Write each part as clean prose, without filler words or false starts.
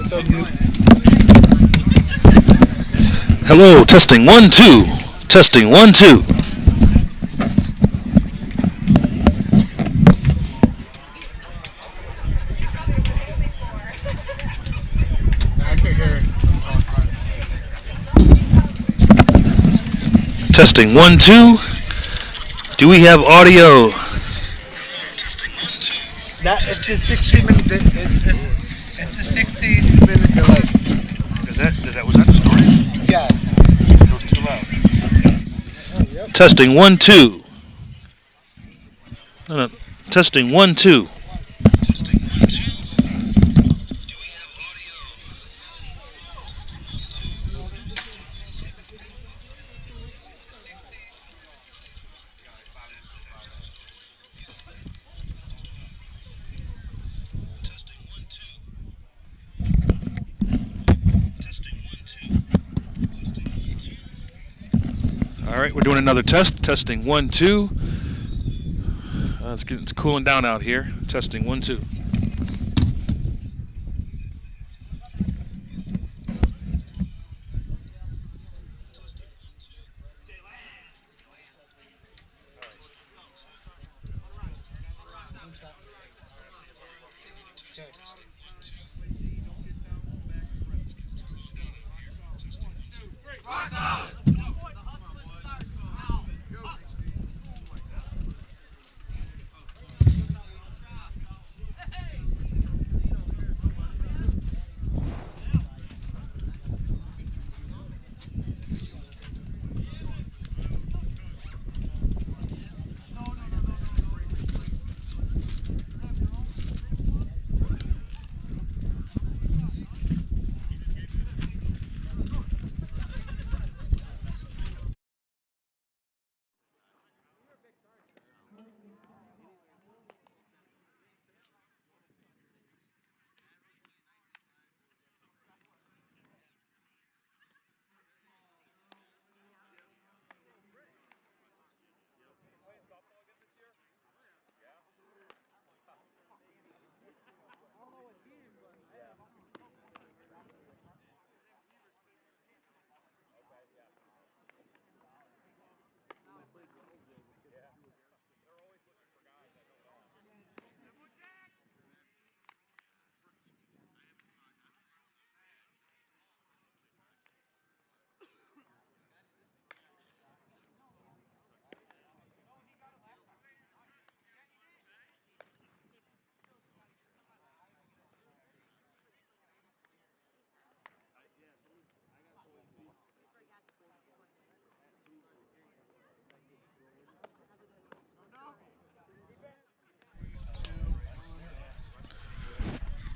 So mute. Hello, testing 1 2. Testing 1 2. I can hear. Testing 1 2. Do we have audio? That it's a 60-minute. It's a 60-minute delay. Was that the story? Yes. It was too loud. Testing 1 2. No. Testing 1 2. Testing 1 2. Do we have audio? All right, we're doing another test. Testing 1 2. It's cooling down out here. Testing 1 2.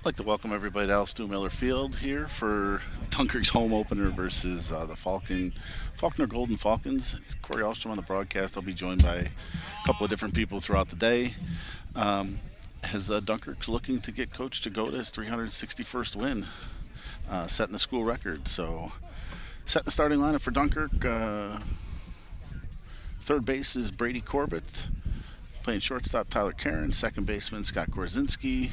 I'd like to welcome everybody to Al Stu Miller Field here for Dunkirk's home opener versus the Falconer Golden Falcons. It's Corey Alstrom on the broadcast. I'll be joined by a couple of different people throughout the day. As Dunkirk's looking to get Coach to go to his 361st win, setting the school record. So, setting the starting lineup for Dunkirk. Third base is Brady Corbett. Playing shortstop, Tyler Karen. Second baseman, Scott Korzinski.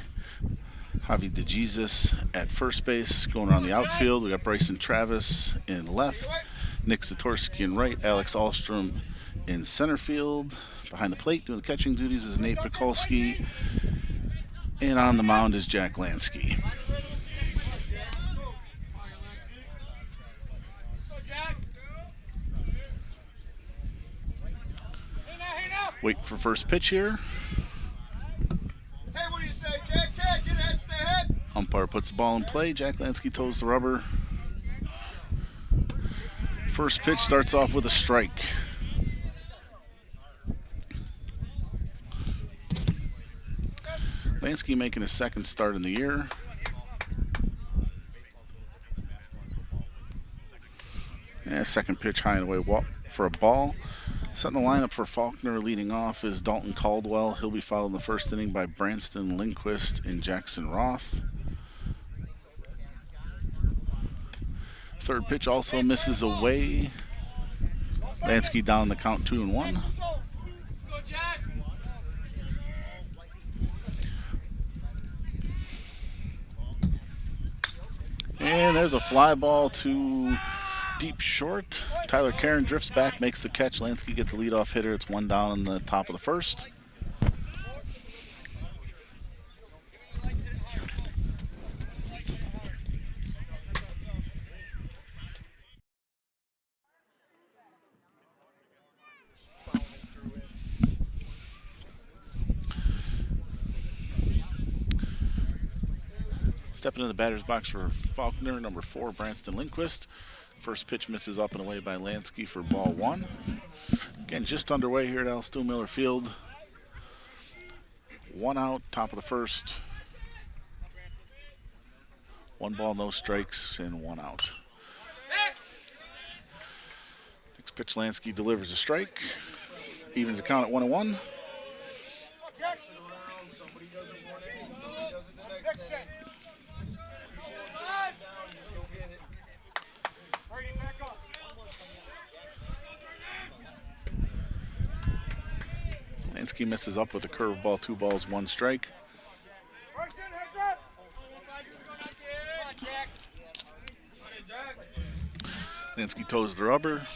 Javi DeJesus at first base. Going around the outfield, we got Bryson Travis in left, Nick Zatorsky in right, Alex Alstrom in center field. Behind the plate, doing the catching duties is Nate Pekulski. And on the mound is Jack Lansky. Waiting for first pitch here. Hey, what do you say, Jack? Get ahead, stay ahead. Umpire puts the ball in play. Jack Lansky toes the rubber. First pitch starts off with a strike. Lansky making his second start in the year. Second pitch high and away for a ball. Setting the lineup for Falconer leading off is Dalton Caldwell. He'll be followed in the first inning by Branston Lindquist and Jackson Roth. Third pitch also misses away. Lansky down the count 2-1. And there's a fly ball to deep short. Tyler Karen drifts back, makes the catch. Lansky gets a leadoff hitter. It's 1 down in the top of the first. Stepping in the batter's box for Falconer, number 4, Branston Lindquist. First pitch misses up and away by Lansky for ball 1. Again, just underway here at Al Stu Miller Field. 1 out, top of the first. 1 ball, no strikes, and 1 out. Next pitch, Lansky delivers a strike. Evens the count at 1-1. Lansky misses up with a curveball, 2 balls, 1 strike. Lansky toes the rubber.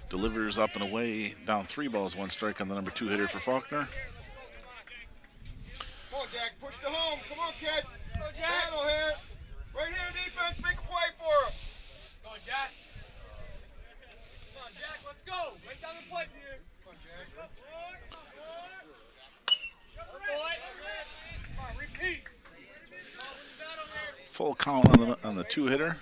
Delivers up and away, down 3 balls, 1 strike on the number 2 hitter for Falconer. Come on, Jack, push to home. Come on, kid. Battle here. Right here, defense, make a play for him. Go, Jack. Come on, Jack, let's go. Right down the plate here. Come on, Jack. Come on, repeat. Full count on the 2 hitter.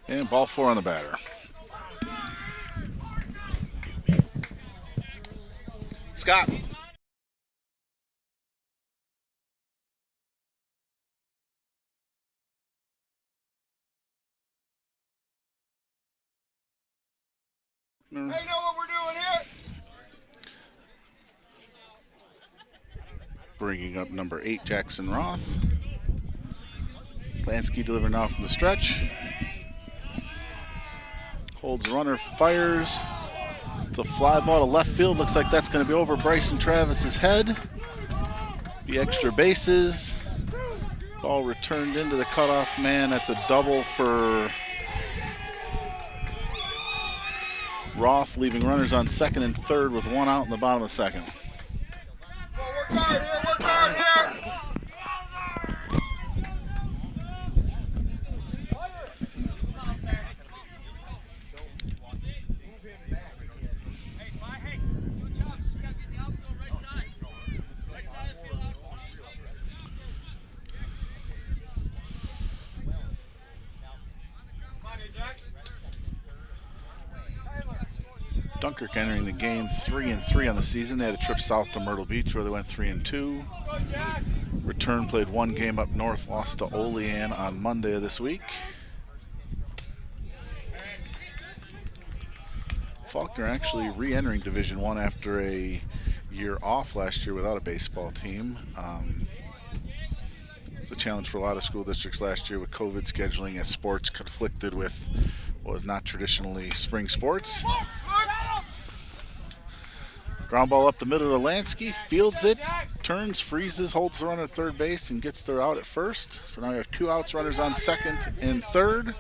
And ball 4 on the batter. Scott. Hey, know what we're doing here? Bringing up number 8, Jackson Roth. Lansky delivering off from the stretch. Holds the runner, fires. It's a fly ball to left field. Looks like that's going to be over Bryson Travis's head. The extra bases. Ball returned into the cutoff man. That's a double for Roth, leaving runners on second and third with 1 out in the bottom of the second. Work hard here, work hard here. Dunkirk entering the game 3-3 on the season. They had a trip south to Myrtle Beach where they went 3-2. Return played 1 game up north, lost to Olean on Monday of this week. Falconer actually re-entering Division I after a year off last year without a baseball team. It's a challenge for a lot of school districts last year with COVID scheduling as sports conflicted with what was not traditionally spring sports. Ground ball up the middle to Lansky, fields it, turns, freezes, holds the run at third base, and gets their out at first. So now we have 2 outs, runners on second and third.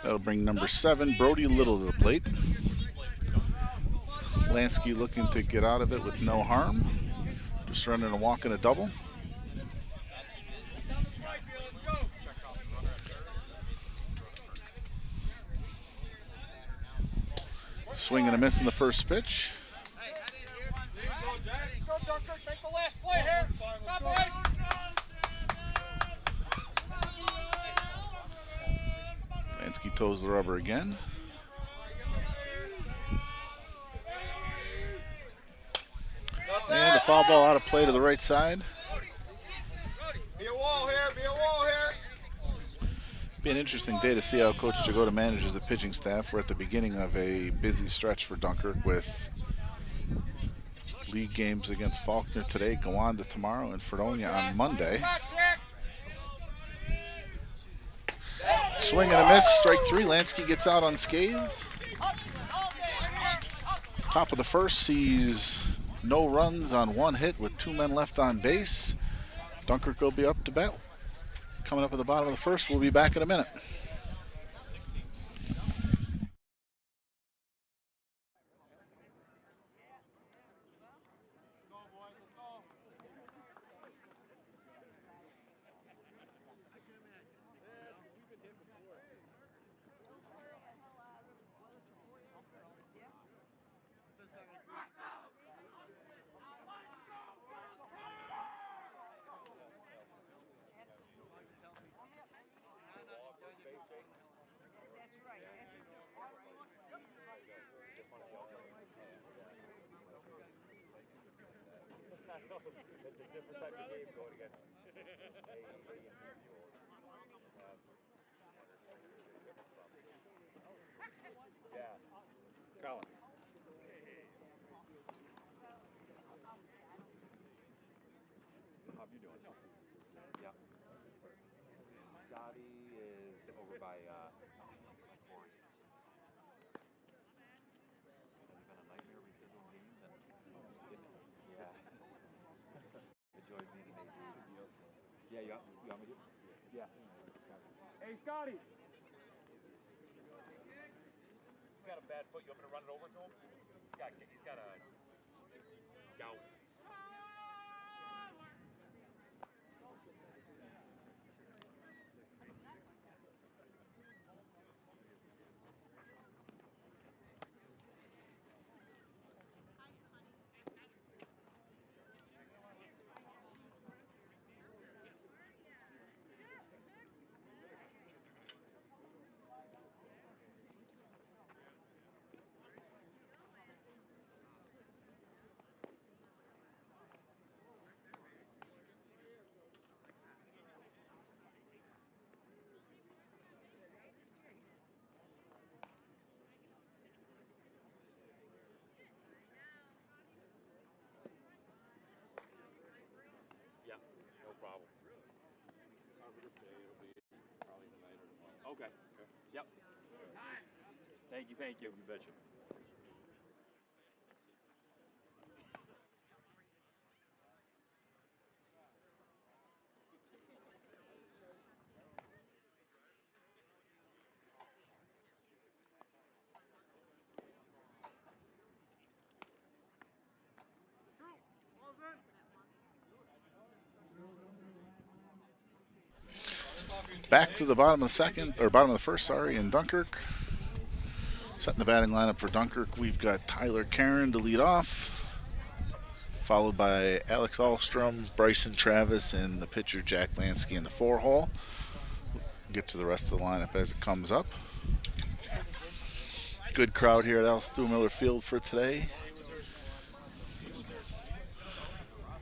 That'll bring number 7, Brody Little, to the plate. Lansky looking to get out of it with no harm. Just running a walk and a double. Swing and a miss in the first pitch. Lansky toes the rubber again. And the foul ball out of play to the right side. wall here. Be a wall here. Be an interesting day to see how Coach Jagoda manages the pitching staff. We're at the beginning of a busy stretch for Dunkirk with league games against Falconer today, Gowanda tomorrow, and Fredonia on Monday. Swing and a miss, strike three. Lansky gets out unscathed. Top of the first sees no runs on one hit with 2 men left on base. Dunkirk will be up to bat. Coming up at the bottom of the first, we'll be back in a minute. It's a different type of game going against yeah. Colin. How you doing? Yeah. Scotty is over by yeah, you want me to? Yeah. Hey, Scotty! He's got a bad foot. You want me to run it over to him? He's got a gout. Problem. Okay. Yep. Thank you. You betcha. Back to the bottom of the second, or bottom of the first, sorry, in Dunkirk. Setting the batting lineup for Dunkirk, we've got Tyler Karen to lead off, followed by Alex Ahlstrom, Bryson Travis, and the pitcher Jack Lansky in the 4-hole. We'll get to the rest of the lineup as it comes up. Good crowd here at Al Stu Miller Field for today.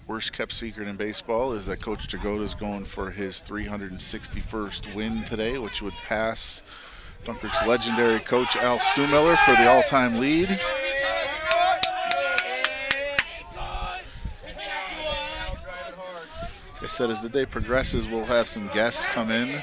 Worst kept secret in baseball is that Coach Jagoda is going for his 361st win today, which would pass Dunkirk's legendary coach Al Stumiller for the all-time lead. Like I said, as the day progresses, we'll have some guests come in.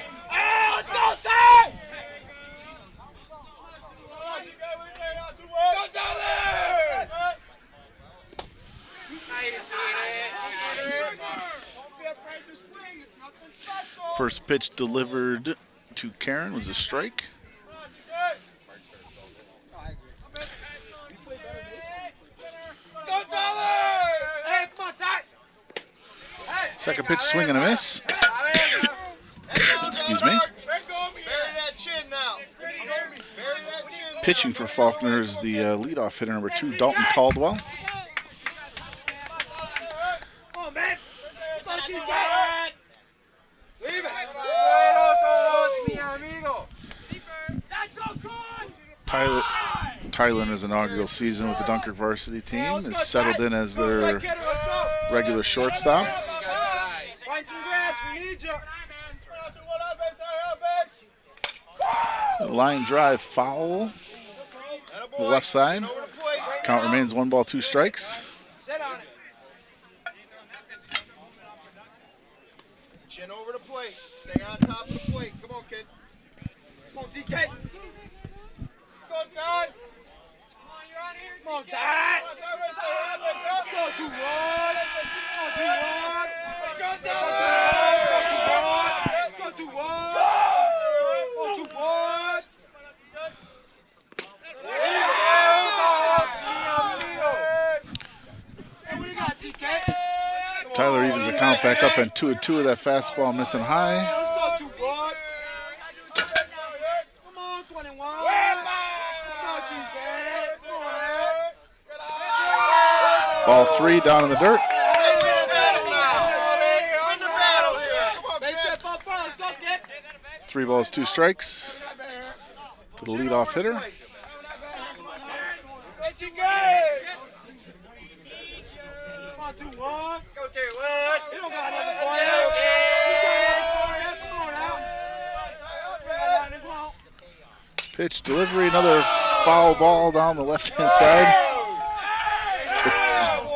First pitch delivered to Karen was a strike. Second pitch, swing and a miss. Excuse me. Pitching for Falconer is the leadoff hitter, number 2, Dalton Caldwell. Tyler in his inaugural season with the Dunkirk Varsity team is settled in as their regular shortstop. Find some grass. We need you. Line drive foul. The left side. Count remains 1 ball, 2 strikes. Sit on it. Chin over the plate. Stay on top of the plate. Come on, kid. Come on, TK. Go, Todd. Come on, Todd. Let's go, 2-1. Come on, 2-1. Let's go, Todd. Let's go, 2-1. Let's go, 2-1. Hey, what do you got, TK? Tyler evens the count back up and 2-2 of that fastball missing high. Let's go, 2-1. Come on, 21. Ball 3 down in the dirt. They set up first. Go, kid. 3 balls, 2 strikes to the leadoff hitter. Come on, 2-1. Let's go, 2-1. He don't got nothing for you. Come on now. Come on. Pitch delivery, another foul ball down the left-hand side.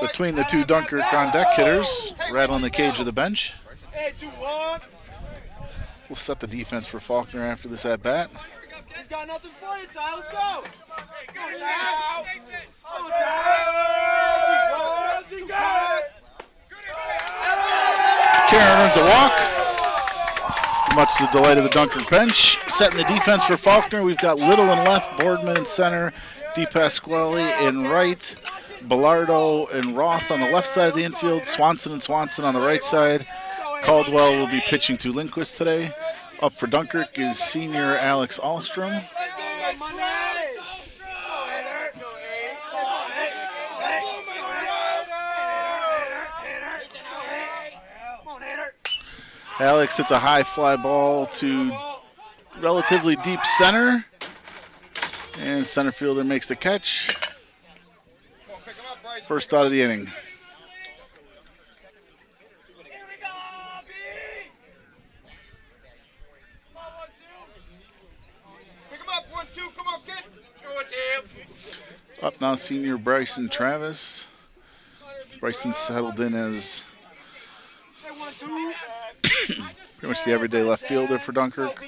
Between the two Dunkirk on deck hitters, rattling the cage of the bench. Hey, 2-1. We'll set the defense for Falconer after this at bat. He's got nothing for you, Ty. Let's go. Come on, Ty. Come on, Ty. 2-1. Karen earns a walk. Much to the delight of the Dunkirk bench. Setting the defense for Falconer, we've got Little in left, Boardman in center, DePasquale in right, Bellardo and Roth on the left side of the infield, Swanson and Swanson on the right side. Caldwell will be pitching to Lindquist today. Up for Dunkirk is senior Alex Ahlstrom. Alex hits a high fly ball to relatively deep center. And center fielder makes the catch. First out of the inning. Pick him up, 1-2. Come on, kid. Go 1-2. Up now, senior Bryson Travis. Bryson settled in as pretty much the everyday left fielder for Dunkirk.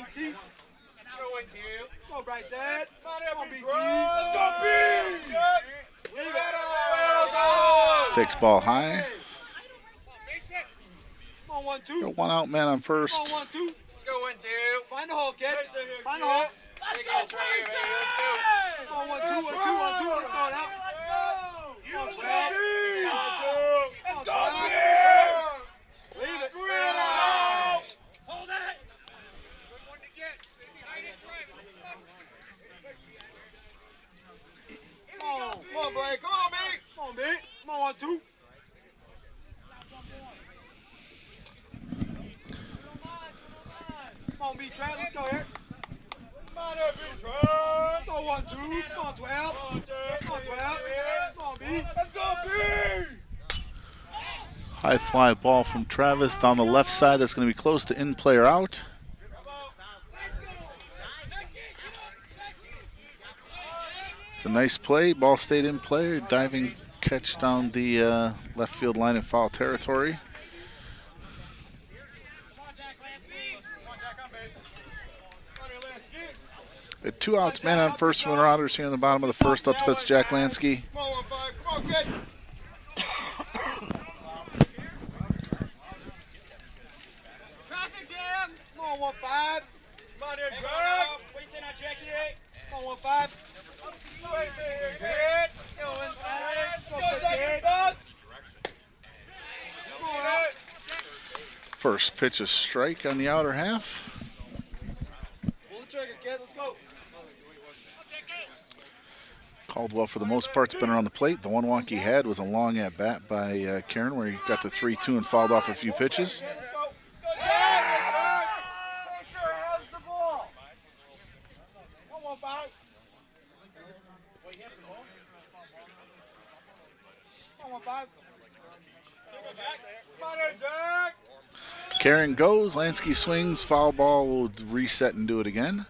Go, Bryson. Come on, BT. Let's go, B. Takes ball high. Come on, 1-2. Got 1 out, man on first. Come on, 1-2. Let's go, 1-2. Find the hole, kid. Find the hole. Let's go, come on, 1-2, 1-2, 1-2. Let's go now. Come on, 12. Let's go, B. Leave it. Hold that. Good one to get. Come on, Brian. Come on, mate. Come on, mate. Come on, 1-2. Come on, B-Trap. Let's go here. Come on, B-Trap. Go 1-2. Come on, 12. Come on, 12. Come on, B. Let's go, B. High fly ball from Travis down the left side. That's going to be close to in play or out. It's a nice play. Ball stayed in play. Diving catch down the left field line in foul territory. At 2 outs, man on first from the Marauders here in the bottom of the first. Upsets Jack Lansky. Come on, 1-5. Come on, kid. Traffic jam. Come on, 1-5. Come on, there, Jack. What do you say now, Jackie? Come on, 1-5. What do you say here, Jack? Go 1-5. Go, Jack. Come on, out. First pitch, a strike on the outer half. Pull the trigger, kid. Let's go. Caldwell, for the most part, has been around the plate. The one walk he had was a long at bat by Karen, where he got to 3-2 and fouled off a few pitches. Let's go. Go, Jack. Pitcher has the ball. Come on, 1-5. Come on, 1-5. Come on, Jack. Karen goes, Lansky swings, foul ball, will reset and do it again.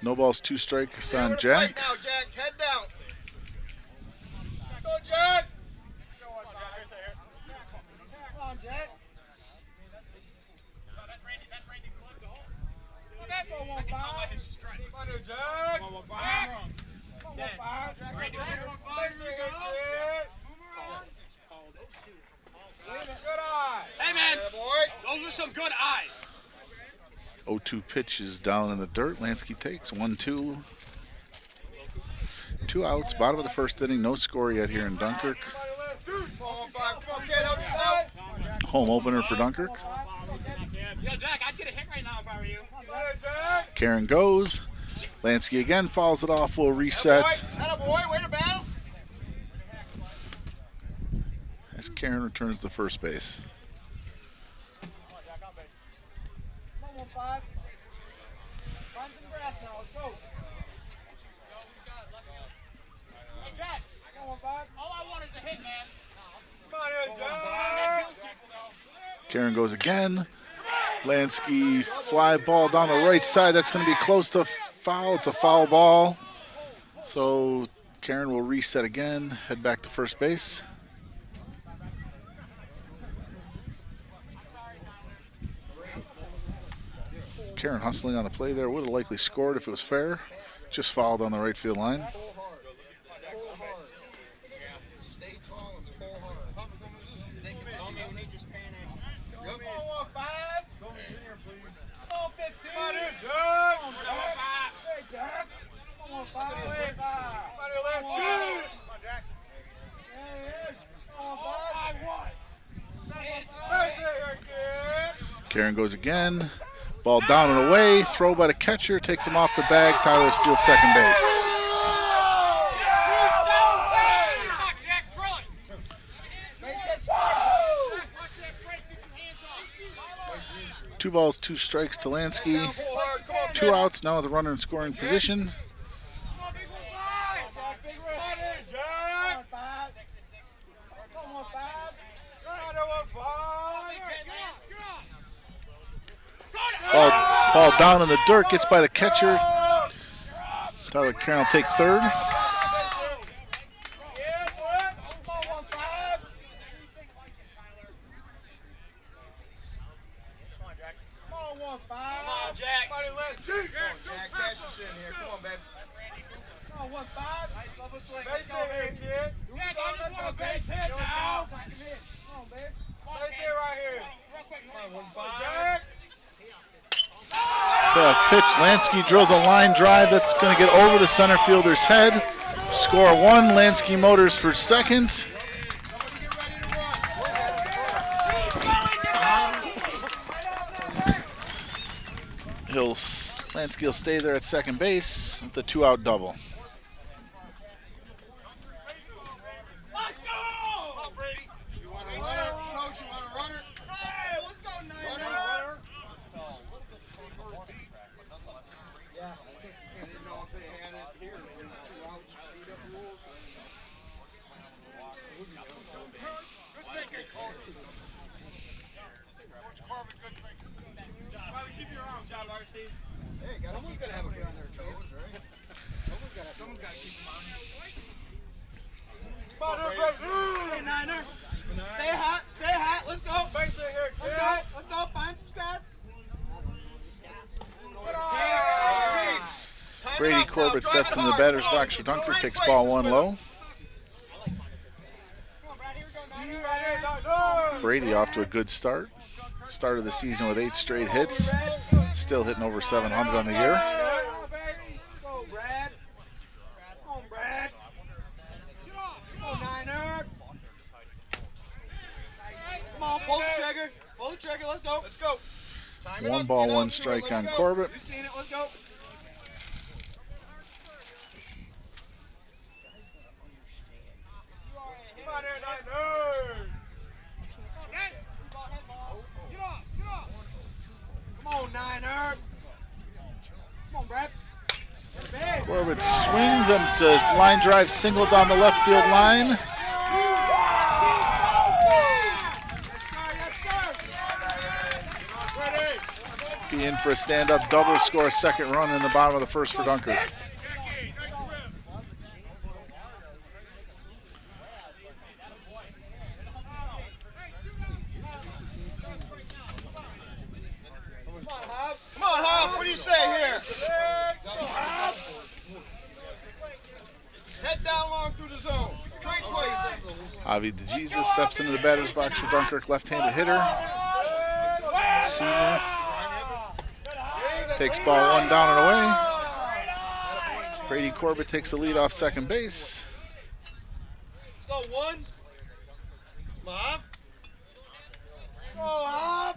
No balls, 2 strikes on Jack. Now, Jack, head down. Go, Jack. Come on, Jack. That's Randy. That's Randy. That's 115. Come on, Jack. 115. Good eye. Hey, man. Yeah, boy. Those were some good eyes. 0-2 pitch is down in the dirt. Lansky takes 1-2. 2 outs, bottom of the first inning. No score yet here in Dunkirk. Home opener for Dunkirk. Yo, Jack, I'd get a hit right now if I were you. Karen goes. Lansky again fouls it off. Will reset. Attaboy, way to battle. As Karen returns to first base. 115. Find some grass now. Let's go. Hey, Jack. 115. All I want is a hit, man. Come on here, Jack. Karen goes again. Lansky fly ball down the right side. That's going to be close to foul. It's a foul ball. So Karen will reset again. Head back to first base. Karen hustling on the play there. Would have likely scored if it was fair. Just fouled on the right field line. Pull hard. Pull hard. Stay tall and pull hard. We need your Spanish. Come on, 115. Come on, 15. Come on here, Jack. Hey, Jack. Come on, 5. Come on here, let's go. Come on, Jack. Hey, come on, 5. Hey, here, kid. Karen goes again. Ball down and away. Throw by the catcher. Takes him off the bag. Tyler steals second base. 2 balls, 2 strikes to Lansky. 2 outs now with a runner in scoring position. Ball down in the dirt, gets by the catcher. Tyler Karen will take third. Jack, cash us in here. Come on, baby. Come on, 1-5. Nice level swing. Base hit here, kid. Jack, I just want a base hit now. Come on, babe. Base hit right here. Come on, 1-5. Jack. The pitch, Lansky drills a line drive that's going to get over the center fielder's head. Score 1, Lansky Motors for second. Lansky will stay there at second base with the 2-out double. Let's go! Come on, Brady. You want a runner? Coach, you want a runner? Hey, let's go, Niner. Yeah, I just know if they had it here, 2 outs, speed up rules. Gotta keep your arm, job, RC. Hey, someone's gotta have a foot on their toes, right? Someone's gotta keep them honest. Hey, Niner. Stay hot. Let's go. Let's go. Find some guys. Brady Corbett steps in the batter's box for Dunkirk, takes ball 1 low. Brady off to a good start. Started the season with 8 straight hits. Still hitting over 700 on the year. Go, Brad. Come on, Brad. Come on, Niner. Come on, pull the trigger. Pull the trigger. Let's go. Let's go. Time it 1 up, ball, get 1 up, strike let's on go. Corbett. You seen it. Let's go. Come on here, Niner. Come on, Niner. Come on, Brad. Corbett swings him to line drive single down the left field line. Yes, sir. Lucky in for a stand-up double, score a second run in the bottom of the first for Dunkirk. Come on, Hop. What do you say here? Head down long through the zone. Trade places. Javi DeJesus steps into the batter's box for Dunkirk, left-handed hitter. Senior. Takes ball one down and away. Brady Corbett takes the lead off second base. Let's go ones. Hop. Go Hop.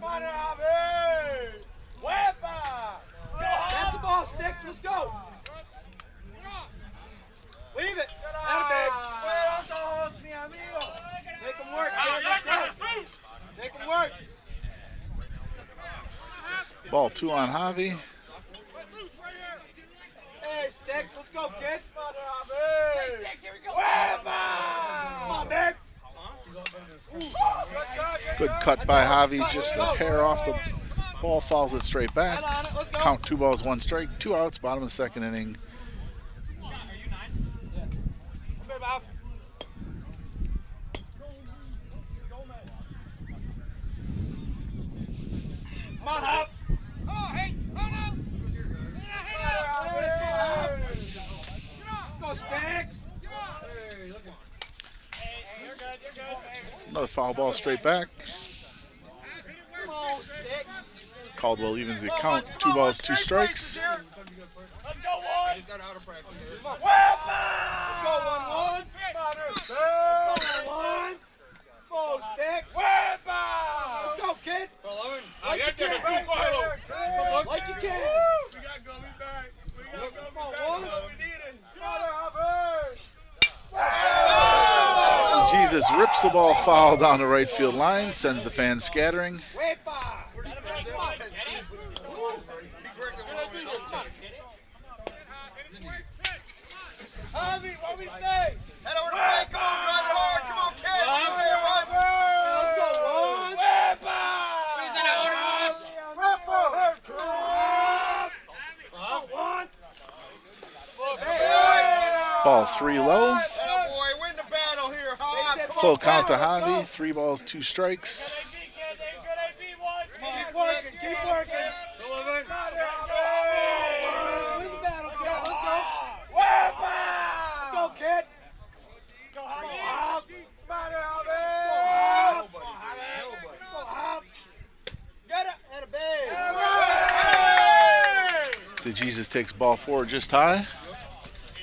Get the ball, Sticks. Let's go. Leave it. Make them work, man. Let's go. Make them work. Ball 2 on Javi. Hey, Sticks. Let's go, kid. Hey, Sticks. Here we go. Come on, man. Good cut by Javi, just a hair off the ball, fouls it straight back. Count 2 balls, 1 strike, 2 outs, bottom of the second inning. Come on, Hop. Let's go, Sticks. Another foul ball straight back. Come on, Sticks. Caldwell evens the count, 2 balls, 2 strikes. Let's go, 1. Let's go, 1-1. Go, Sticks. Let's go, kid. Like you can. Like you can. We got to go back. We got to go back. We need it. Jesus rips the ball foul down the right field line, sends the fans scattering. Javi, what we say? Head over to play. Come on, drive it hard. Come on, kid. What do you say, Rob? Let's go, one. Ball 3 low. Boy, win the battle here, Hop. Full count to Javi, 3 balls, 2 strikes. Keep working, keep working. Win the battle, kid. Let's go. Let's go, kid. Go, Hop. Go, Hop. Get it. And a base. DeJesus takes ball 4 just high.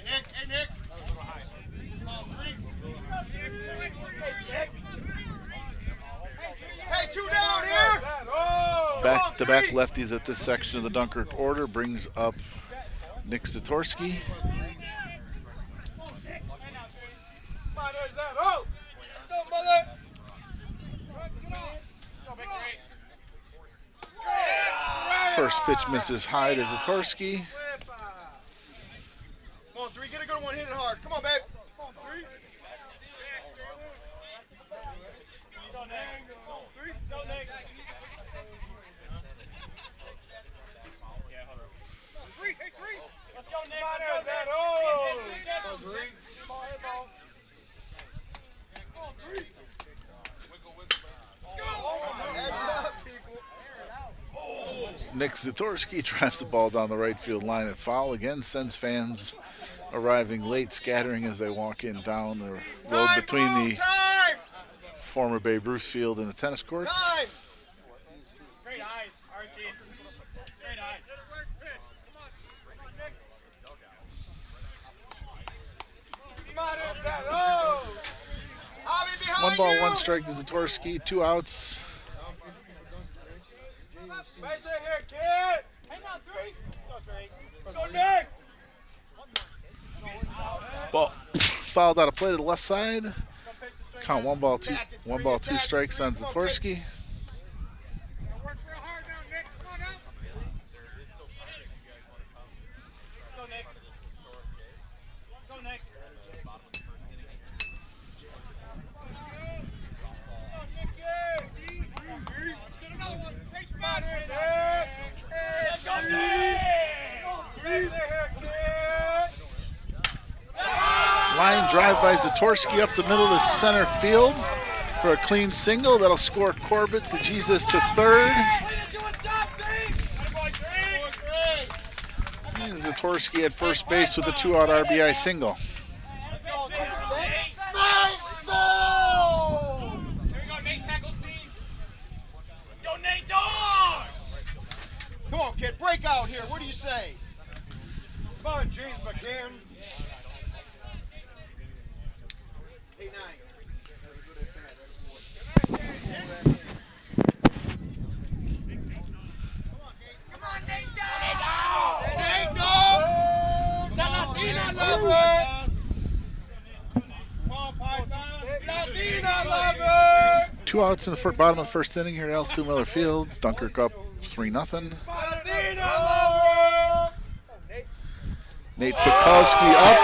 Hey, Nick. Hey, 2 down here. Back-to-back lefties at this section of the Dunkirk order brings up Nick Zatorsky. First pitch misses high to Zatorsky. Come on, 3, get a good one, hit it hard. Come on, babe. Come on, 3. Let's go, Nick. Nick Zatorsky drives the ball down the right field line at foul. Again, sends fans arriving late, scattering as they walk in down the road between the former Babe Ruth field and the tennis courts. Great eyes, RC. Great eyes. One ball, 1 strike to Zatorsky, 2 outs. Base right here, kid. Hang on, 3. Let's go, Nick. Ball fouled out of play to the left side. Count 1 ball, 2 strikes on Zatorsky. Work real hard now, Nick. Come on up. Go, Nick. Go, Nick. drive by Zatorsky up the middle to center field for a clean single. That'll score Corbett DeJesus to third. And Zatorsky at first base with a 2-out RBI single. Come on, kid, break out here. What do you say? Come on, James McCann. Hey, 9. Come on, Nate down! Nate down! Latina lover! Come on, Python! Latina lover! 2 outs in the bottom of the first inning here at Al Miller Field. Dunkirk up 3-0. Nate Pekulski up.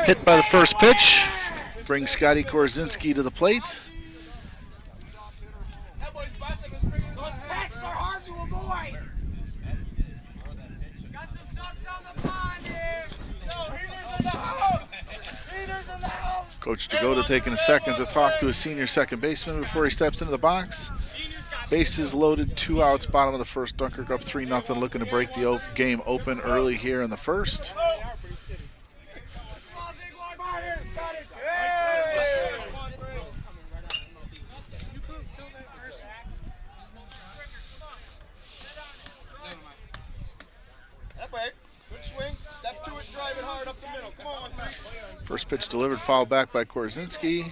Hit by the first pitch. Brings Scotty Korzinski to the plate. Coach Jagoda taking a second to talk to his senior second baseman before he steps into the box. Bases loaded, 2 outs, bottom of the first. Dunkirk up 3-0, looking to break the game open early here in the first. Good swing, step to it, drive it hard up the middle. Come on, man. First pitch delivered, fouled back by Korzinski.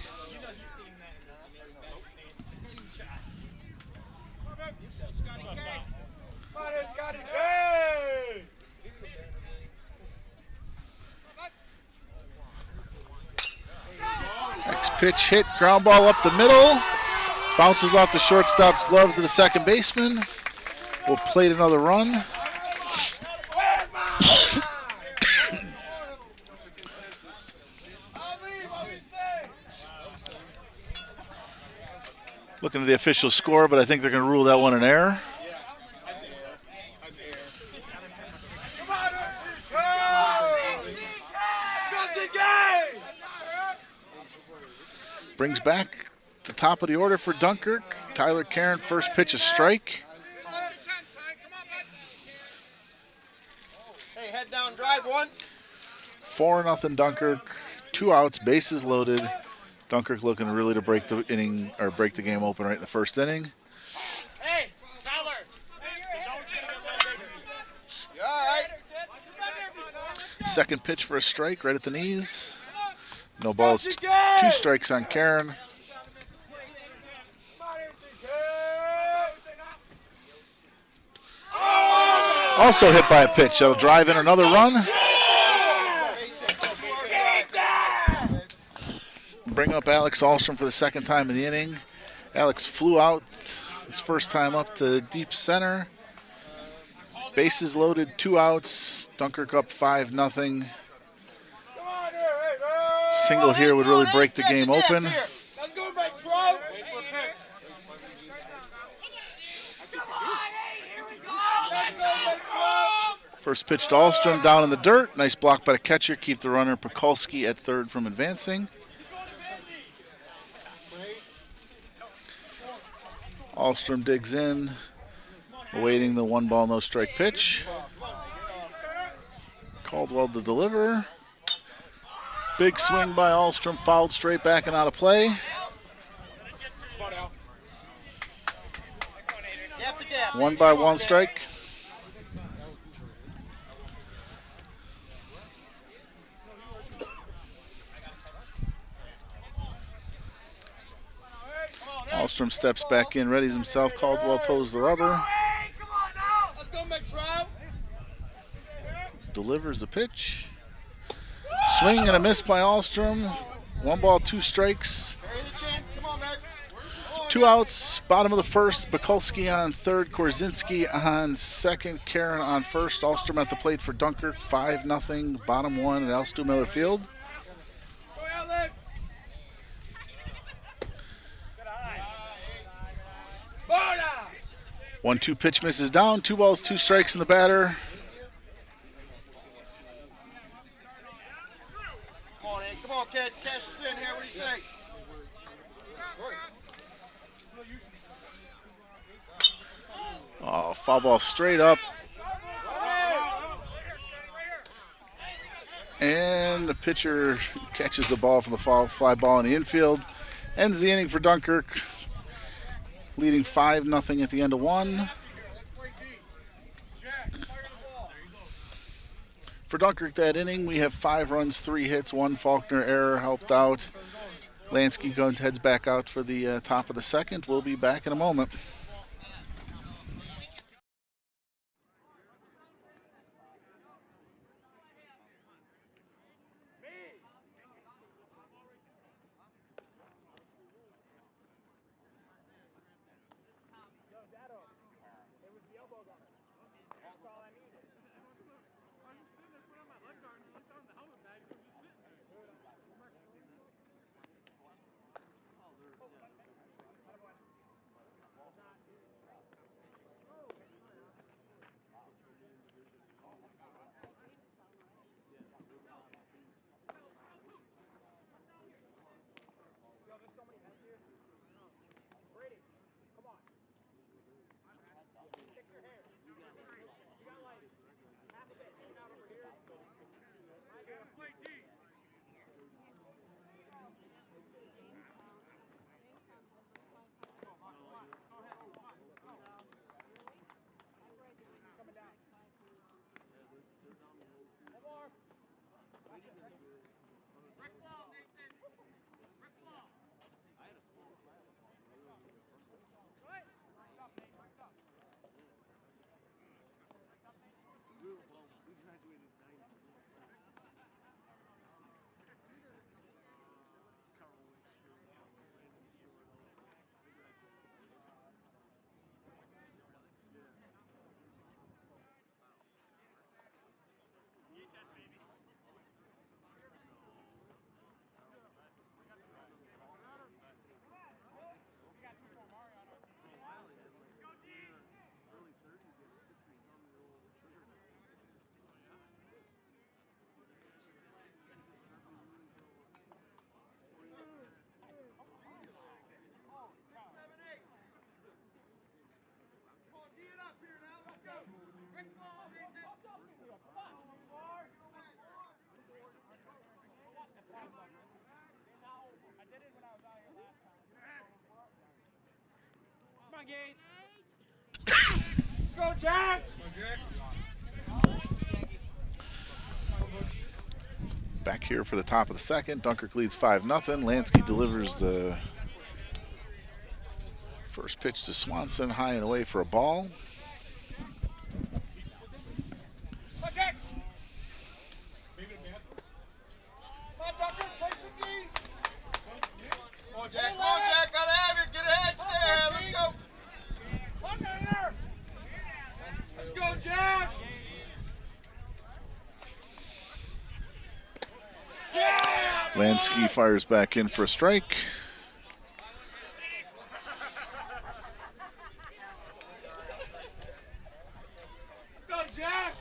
Next pitch hit, ground ball up the middle. Bounces off the shortstop's gloves to the second baseman. Will plate another run. Looking at the official score, but I think they're going to rule that one an error. Brings back the top of the order for Dunkirk. Tyler Karen, first pitch, a strike. Hey, head down, drive one. 4-0 Dunkirk, 2 outs, bases loaded. Dunkirk looking really to break the inning or break the game open right in the first inning. Hey, Tyler. The zone's gonna be a little bigger. You all right? Second pitch for a strike right at the knees. No balls, 2 strikes on Karen. Also hit by a pitch. That'll drive in another run. Bring up Alex Ahlstrom for the second time in the inning. Alex flew out his first time up to deep center. Bases loaded, 2 outs. Dunkirk up 5-0. Single here would really break the game open. Let's go back, Trout. First pitch to Ahlstrom down in the dirt. Nice block by the catcher. Keep the runner Pekulski at third from advancing. Ahlstrom digs in, awaiting the 1-ball, no strike pitch. Caldwell to deliver. Big swing by Ahlstrom, fouled straight back and out of play. Gap to gap. 1-1 strike. Ahlstrom steps back in, readies himself. Caldwell toes the rubber. Delivers the pitch. Swing and a miss by Ahlstrom. 1 ball, 2 strikes. 2 outs, bottom of the first. Pekulski on third, Korzinski on second, Karen on first. Ahlstrom at the plate for Dunkirk, 5-0, bottom 1 at Al Miller Field. 1-2 pitch misses down. 2 balls, 2 strikes in the batter. Foul ball straight up. And the pitcher catches the ball from the fly ball in the infield. Ends the inning for Dunkirk, leading 5-0 at the end of one. For Dunkirk that inning, we have 5 runs, 3 hits, 1 Falconer error helped out. Lansky heads back out for the top of the second. We'll be back in a moment. Go, Jack! Back here for the top of the second. Dunkirk leads 5-0. Lansky delivers the first pitch to Swanson, high and away for a ball. Lansky fires back in for a strike. Go, Jack!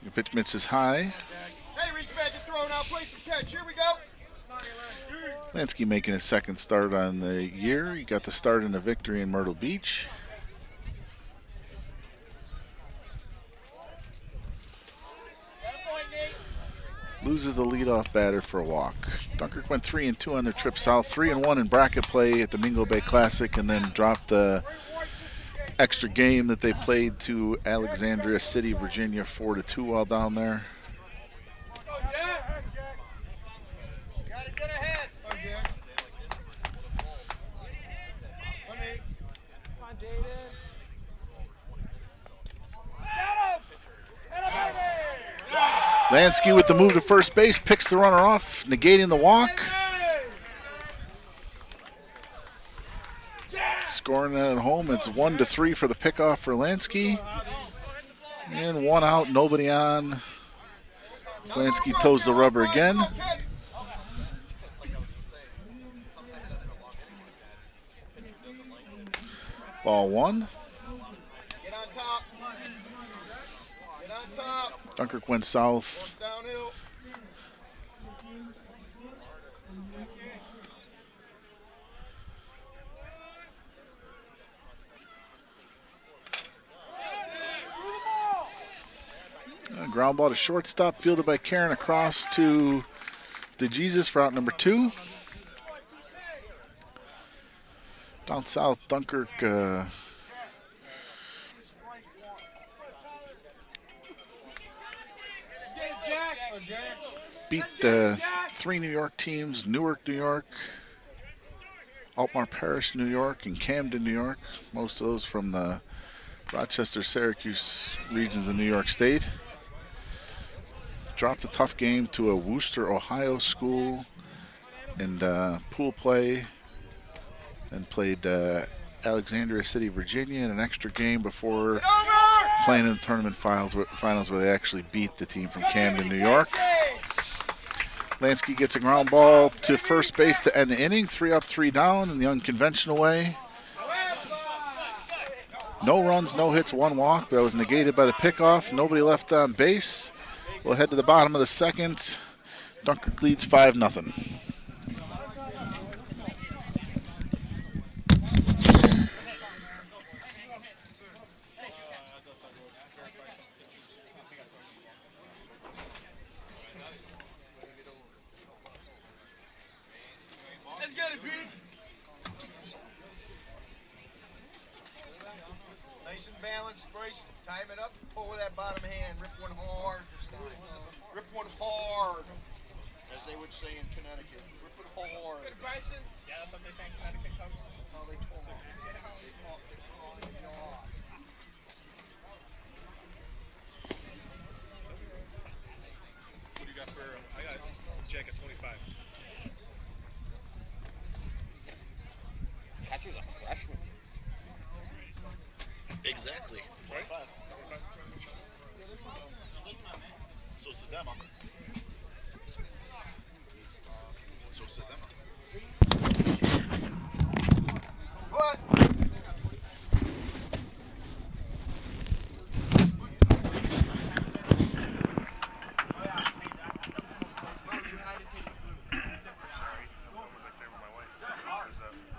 The pitch misses high. Hey, reach back and throw now. Place and catch. Here we go. Lansky making his second start on the year. He got the start in the victory in Myrtle Beach. Loses the leadoff batter for a walk. Dunkirk went 3-2 on their trip south, 3-1 in bracket play at the Mingo Bay Classic, and then dropped the extra game that they played to Alexandria City, Virginia, 4-2 while down there. Lansky with the move to first base, picks the runner off, negating the walk. Scoring that at home, it's 1-3 for the pickoff for Lansky. And 1 out, nobody on. Lansky toes the rubber again. Ball 1. Get on top. Get on top. Dunkirk went south. Downhill. Ground ball to shortstop, fielded by Karen across to DeJesus for out number 2. Down south, Dunkirk beat 3 New York teams: Newark, New York, Altmar Parish, New York, and Camden, New York. Most of those from the Rochester, Syracuse regions of New York State. Dropped a tough game to a Worcester, Ohio school in pool play. Then played Alexandria City, Virginia in an extra game before playing in the tournament finals where they actually beat the team from Camden, New York. Lansky gets a ground ball to first base to end the inning. 3 up, 3 down in the unconventional way. No runs, no hits, 1 walk. That was negated by the pickoff. Nobody left on base. We'll head to the bottom of the second. Dunkirk leads 5-0. Nice and balanced, Bryce. Time it up. Pull with that bottom hand. Rip one hard this time. Rip one hard, as they would say in Connecticut. Rip it hard. Good, Bryson. Yeah, that's what they say in Connecticut, coach. That's how they talk. They talk on the jaw. What do you got for? I got Jack at 25. Catcher's a freshman. Exactly. 25. So says Emma. So says Emma. What?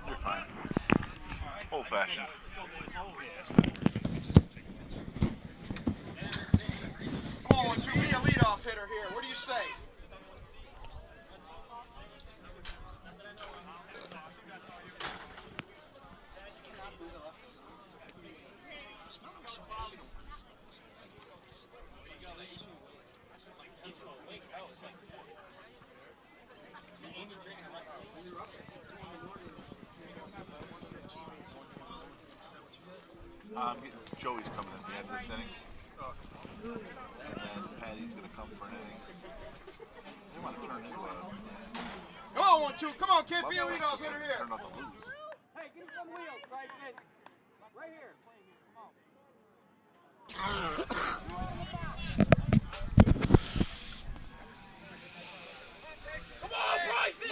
You're fine. Old fashioned. Come on, 2, be a leadoff hitter here. What do you say? Joey's coming at the end of this inning. And then Patty's going to come for an inning. They want to turn into a... Come on, 1, 2. Come on, kid. Be a leadoff hitter here. Turn out to lose. Hey, give me some wheels, Bryson. Right here. Come on, Bryson!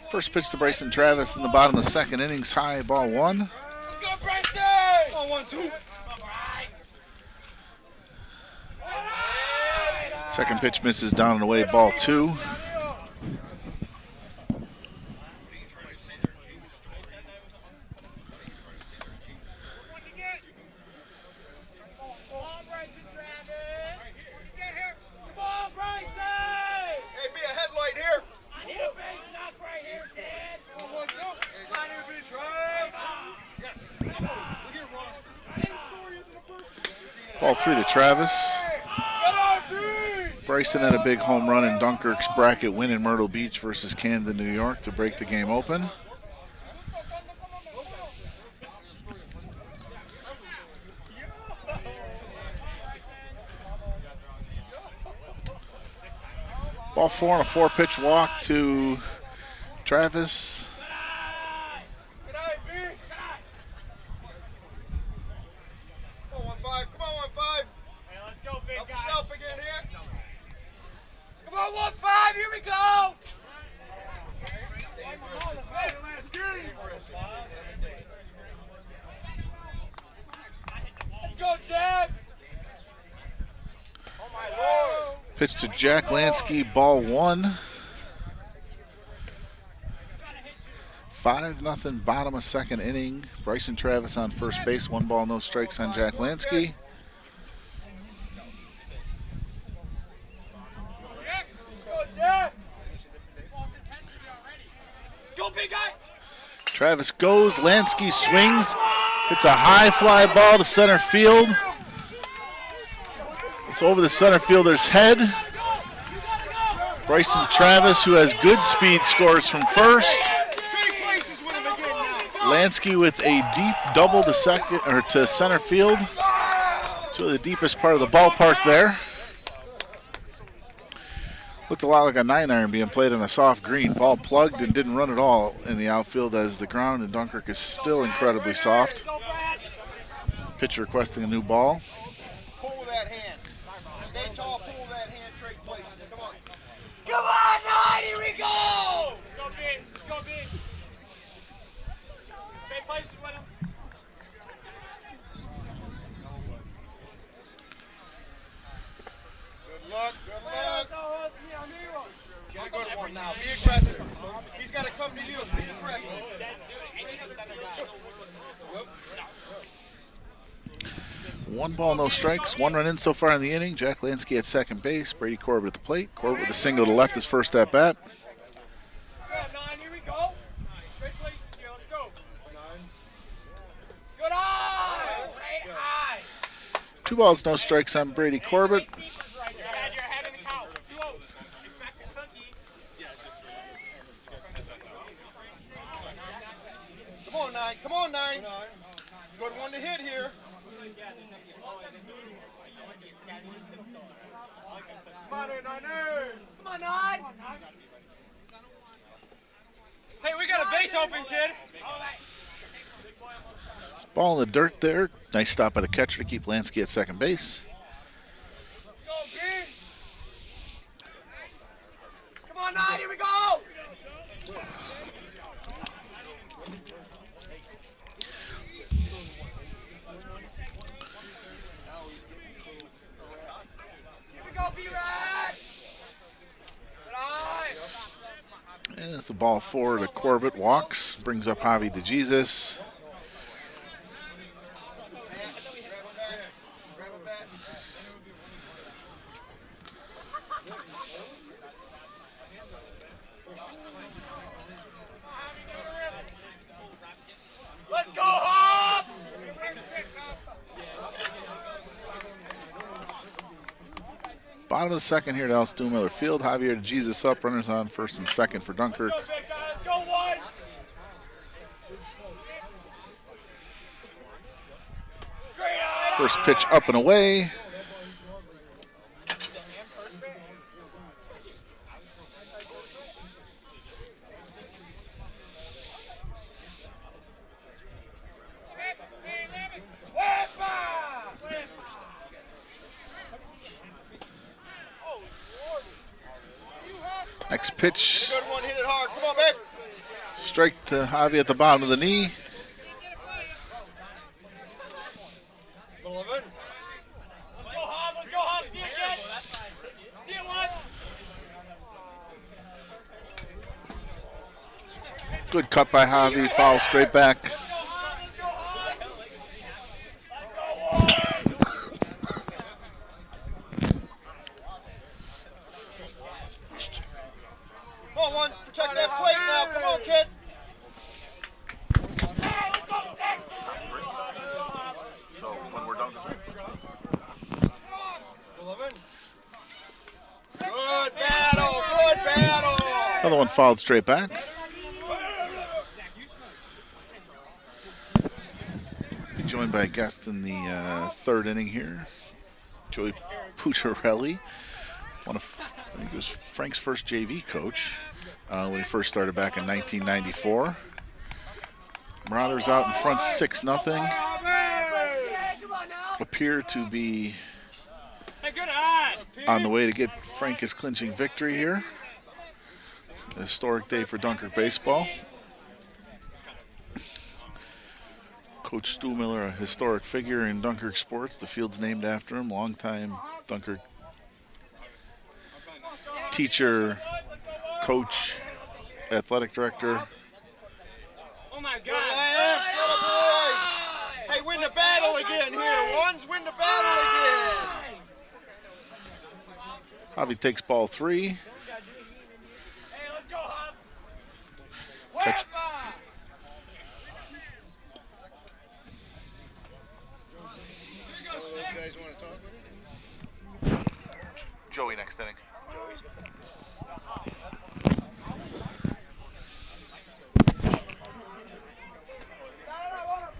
First pitch to Bryson Travis in the bottom of the second, innings high, ball 1. Let's go, Bryson! Come on, 1, 2. Second pitch misses down and away, ball 2. Ball 3 to Travis. Bryson had a big home run in Dunkirk's bracket win in Myrtle Beach versus Camden, New York to break the game open. Ball 4 on a 4-pitch walk to Travis. Come on, 1-5, here we go! Let's go, Jack! Oh my Lord! Pitch to Jack Lansky, ball 1. 5-0, bottom of second inning. Bryson Travis on first base. 1 ball, no strikes on Jack Lansky. Travis goes. Lansky swings. Hits a high fly ball to center field. It's over the center fielder's head. Bryson Travis, who has good speed, scores from first. Lansky with a deep double to second or to center field. It's really the deepest part of the ballpark there. Looked a lot like a 9-iron being played on a soft green. Ball plugged and didn't run at all in the outfield as the ground in Dunkirk is still incredibly soft. Pitcher requesting a new ball. Pull that hand. Stay tall, pull that hand, trade places. Come on. Come on, 9, here we go! Let's go, B. Let's go, B. Trade places with him. Good luck, good luck. Get a good one now. Be aggressive. He's got to come to you. Be aggressive. 1 ball, no strikes. 1 run in so far in the inning. Jack Lansky at second base. Brady Corbett at the plate. Corbett with a single to left his first at bat. Good, 9, here we go. Trade places here. Let's go. Good eye! Great eye! 2 balls, no strikes on Brady Corbett. You're ahead of the count. 2-0. Expect a cookie. Come on, 9. Come on, 9. Good one to hit here. Come on, 9. Come on, 9! Hey, we got a base open, kid. Ball in the dirt there. Nice stop by the catcher to keep Lansky at second base. Go, kid! Come on, 9, here we go! And it's a ball forward to Corbett. Walks. Brings up Javi DeJesus. Let's go, Hop! Bottom of the second here at Al Stuhlmiller Field. Javier DeJesus up. Runners on first and second for Dunkirk. Let's go, 1. First pitch up and away. Next pitch. Good one, hit it hard. Come on, babe. Strike to Javi at the bottom of the knee. Sullivan. Let's go, Hob. Let's go, Hob. See it, kid. See it, 1. Good cut by Javi. Foul straight back. Let's go, Hob. Let's go, Hob. Come on, ones. Protect that plate now. Come on, kid. So when we're done with this, Good battle. Good battle. Another one fouled straight back. Be joined by a guest in the third inning here. Joey Pucciarelli. I think it was Frank's first JV coach when he first started back in 1994. Marauders out in front 6-0. Appear to be on the way to get Frank his clinching victory here. A historic day for Dunkirk baseball. Coach Stuhlmiller, a historic figure in Dunkirk sports. The field's named after him. Longtime Dunkirk teacher, coach, athletic director. win the battle again here. Ones win the battle again. Javi takes ball 3. Hey, let's go, Hop. Catch. Those guys want to talk with him? Joey next inning.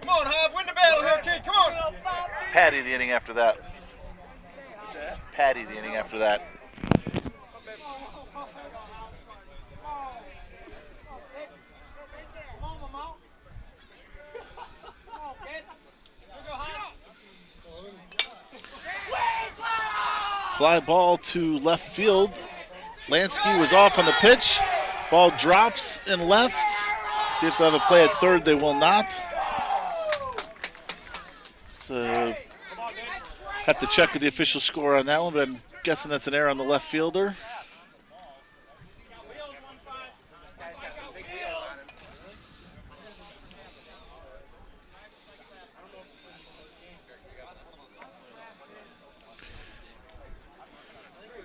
Come on, Hop, win the battle here, kid. Come on. Patty the inning after that. Patty the inning after that. Fly ball to left field. Lansky was off on the pitch. Ball drops in left. See if they have a play at third. They will not. So have to check with the official score on that one, but I'm guessing that's an error on the left fielder.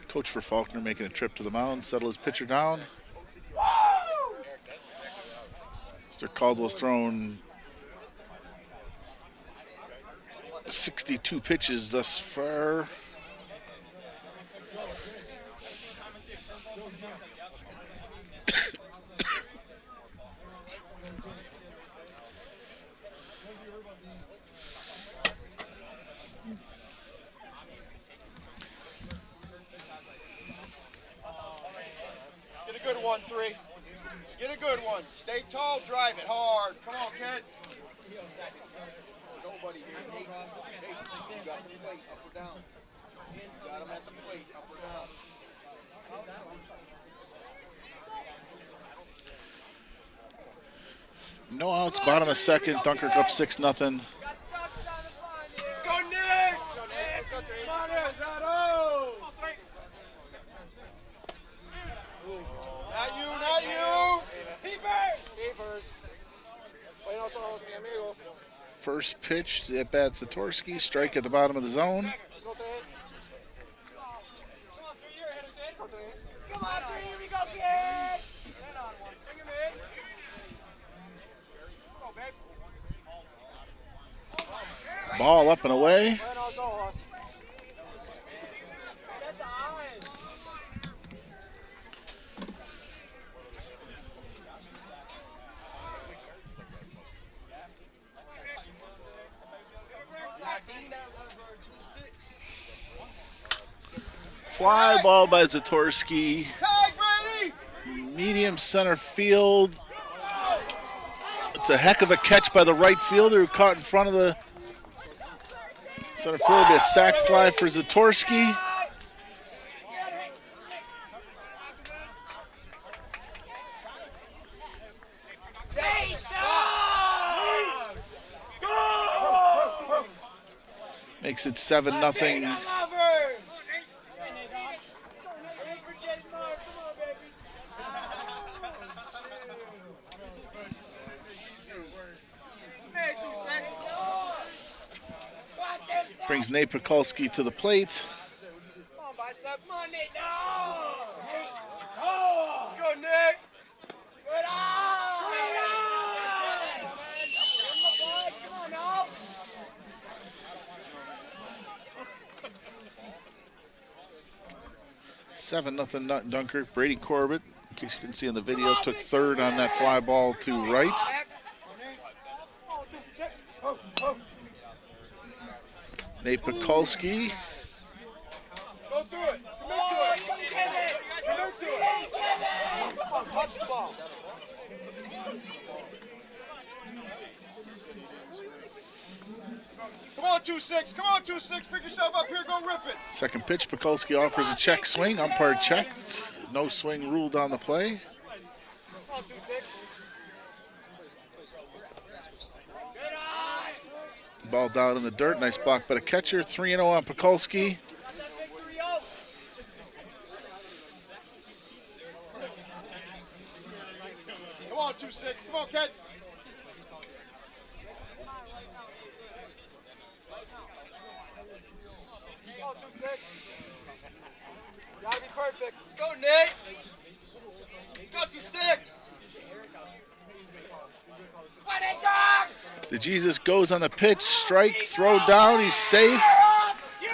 Coach for Falconer making a trip to the mound, settle his pitcher down. Mr. Caldwell's thrown 62 pitches thus far. Get a good one, 3. Get a good one. Stay tall, drive it hard. Come on, kid. Nobody here. Hey, you got the plate up or down. You got him at the plate up or down. No outs, bottom of second. Dunkirk up 6-0. Let's go, Nick. Come on, Zado. Not you, not you. Keepers. Bueno, somos mi amigo. First pitch to at bat Satorsky. Strike at the bottom of the zone. Come on, 3. Here we go, kid. Stand on one. Bring him in. Go, babe. Ball up and away. Buenos ojos. That's eyes. Fly ball by Zatorsky. Tag, Brady. Medium center field. It's a heck of a catch by the right fielder who caught in front of the center field. It'll be a sac fly for Zatorsky. Makes it 7-0. Brings Nate Pekulski to the plate. Come on, bicep. Come on, Nate. No! Oh! Let's go, Nick. Good eye! Great eye! Come on, now. 7-0 Dunkirk. Brady Corbett, in case you can see in the video, took third on that fly ball to right. Nate Pekulski. Go through it. Commit to it. Commit to it. Come on, touch the ball. Come on, 2-6. Come on, 2-6. Pick yourself up here. Go rip it. Second pitch, Pekulski offers a check swing. Umpire checked. No swing ruled on the play. Come on, 2-6. Ball down in the dirt. Nice block by the catcher. 3-0 on Pekulski. Come on, 2-6. Come on, catch. ball 2-6. Gotta be perfect. Let's go, Nate. Let's go 2-6. The Jesus goes on the pitch, strike, throw down, he's safe.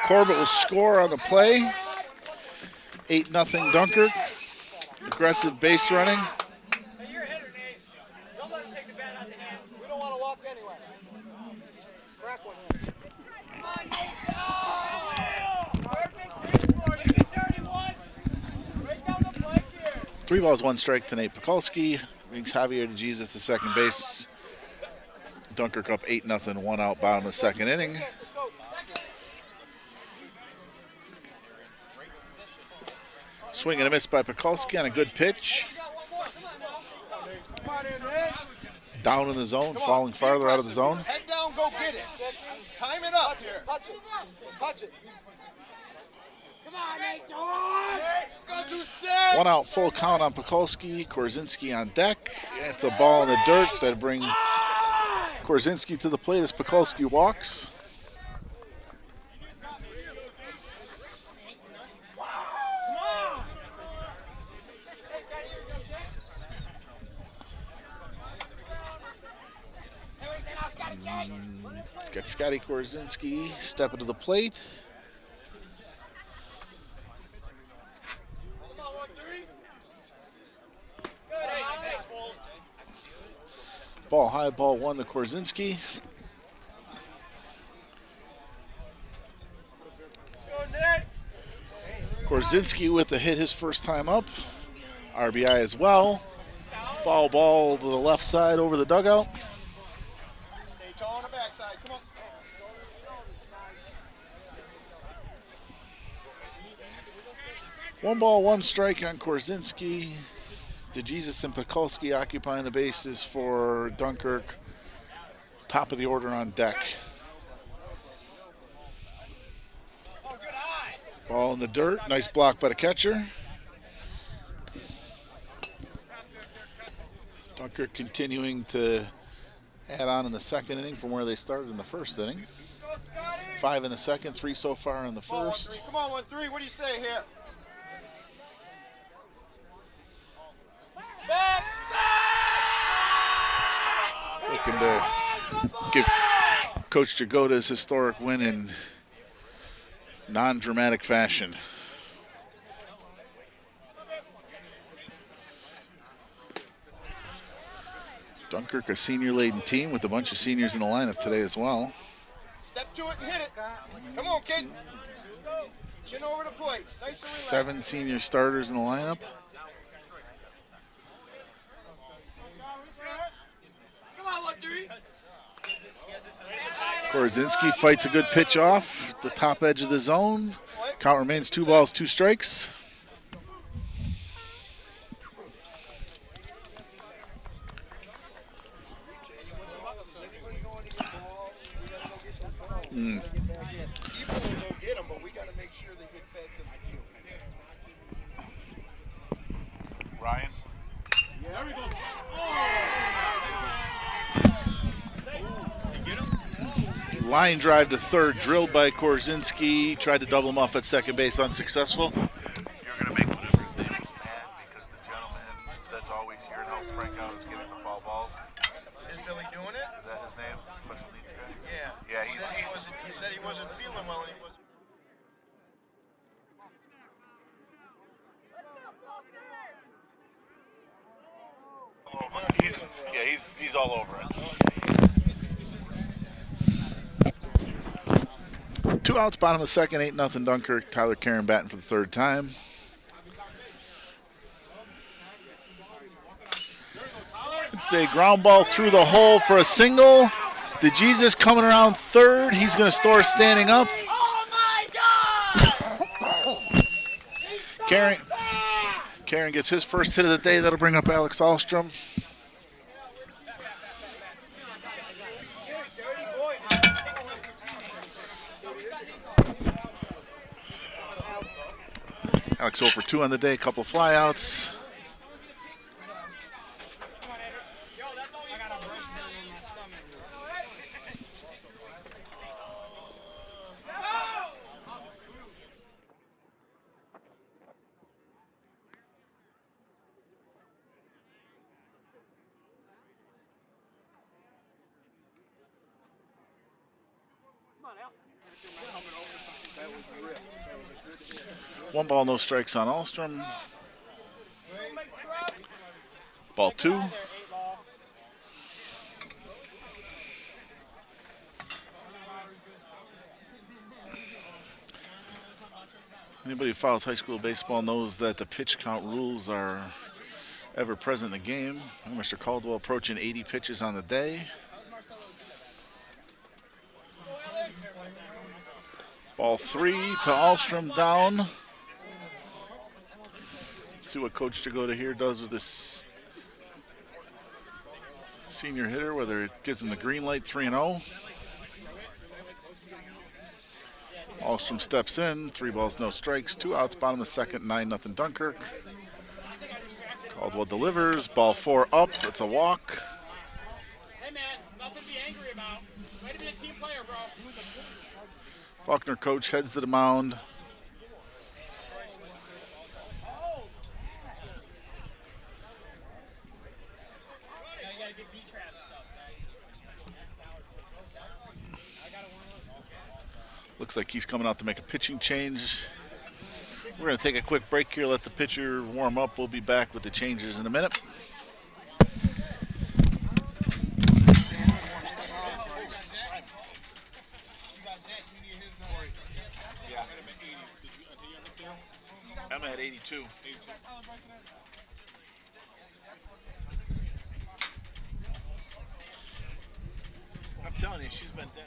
Corbett will score on the play. 8-0 Dunkirk. Aggressive base running. You're a hitter, Nate. Don't let him take the bat out of the hands. We don't want to walk anyway. Crack one. Come on, Nate. Perfect pitch for you. Get 31. Right down the plate here. 3 balls, 1 strike to Nate Pekulski. Brings Javier DeJesus to second base. Dunkirk up 8-0, 1 out, bottom of the second inning. Swing and a miss by Pekulski on a good pitch. Down in the zone, falling farther out of the zone. Head down, go get it. Time it up here. Touch it. Touch it. Come on, Nate. Let's go 2-6. 1 out, full count on Pekulski. Korzinski on deck. It's a ball in the dirt that brings Korzinski to the plate as Pekulski walks. It's got Scotty Korzinski stepping to the plate. Ball high, ball 1 to Korzinski. Korzinski with the hit his first time up. RBI as well. Foul ball to the left side over the dugout. Stay tall on the backside. Come on. One ball, 1 strike on Korzinski. DeJesus and Pekulski occupying the bases for Dunkirk. Top of the order on deck. Ball in the dirt. Nice block by the catcher. Dunkirk continuing to add on in the second inning from where they started in the first inning. 5 in the second, 3 so far in the first. Come on, 1-3. What do you say here? Looking to give Coach Jagoda his historic win in non-dramatic fashion. Dunkirk, a senior-laden team with a bunch of seniors in the lineup today as well. Step to it and hit it. Come on, kid. Chin over the plate. Nice and relaxed. 7 senior starters in the lineup. Come on, 1-3. Korzinski fights a good pitch off at the top edge of the zone. Count remains 2 balls, 2 strikes. Ryan? Yeah, there we go. Line drive to third, drilled by Korzinski. Tried to double him off at second base, unsuccessful. You're going to make whatever his name is mad because the gentleman that's always here and helps Frank out is getting the foul balls. Is Billy doing it? Is that his name? Special needs guy? Yeah. Yeah, He said he wasn't feeling well and he wasn't. He's all over it. 2 outs, bottom of the second, 8-0 Dunkirk. Tyler Karen batting for the 3rd time. It's a ground ball through the hole for a single. DeJesus coming around third. He's going to store standing up. Oh my God! Karen gets his first hit of the day. That'll bring up Alex Ahlstrom. Alex 0 for 2 on the day, couple of flyouts. One ball, no strikes on Alstrom. Ball 2. Anybody who follows high school baseball knows that the pitch count rules are ever present in the game. Mr. Caldwell approaching 80 pitches on the day. Ball 3 to Alstrom, down. See what Coach Jagoda here does with this senior hitter, whether it gives him the green light, 3-0. Alstrom steps in, 3 balls, no strikes, 2 outs, bottom of the second, 9-0 Dunkirk. Caldwell delivers, ball 4 up, it's a walk. Hey man, nothing to be angry about. Way to be a team player, bro. Falconer coach heads to the mound. Looks like he's coming out to make a pitching change. We're going to take a quick break here, let the pitcher warm up. We'll be back with the changes in a minute. I'm at 82. I'm telling you, she's been dead.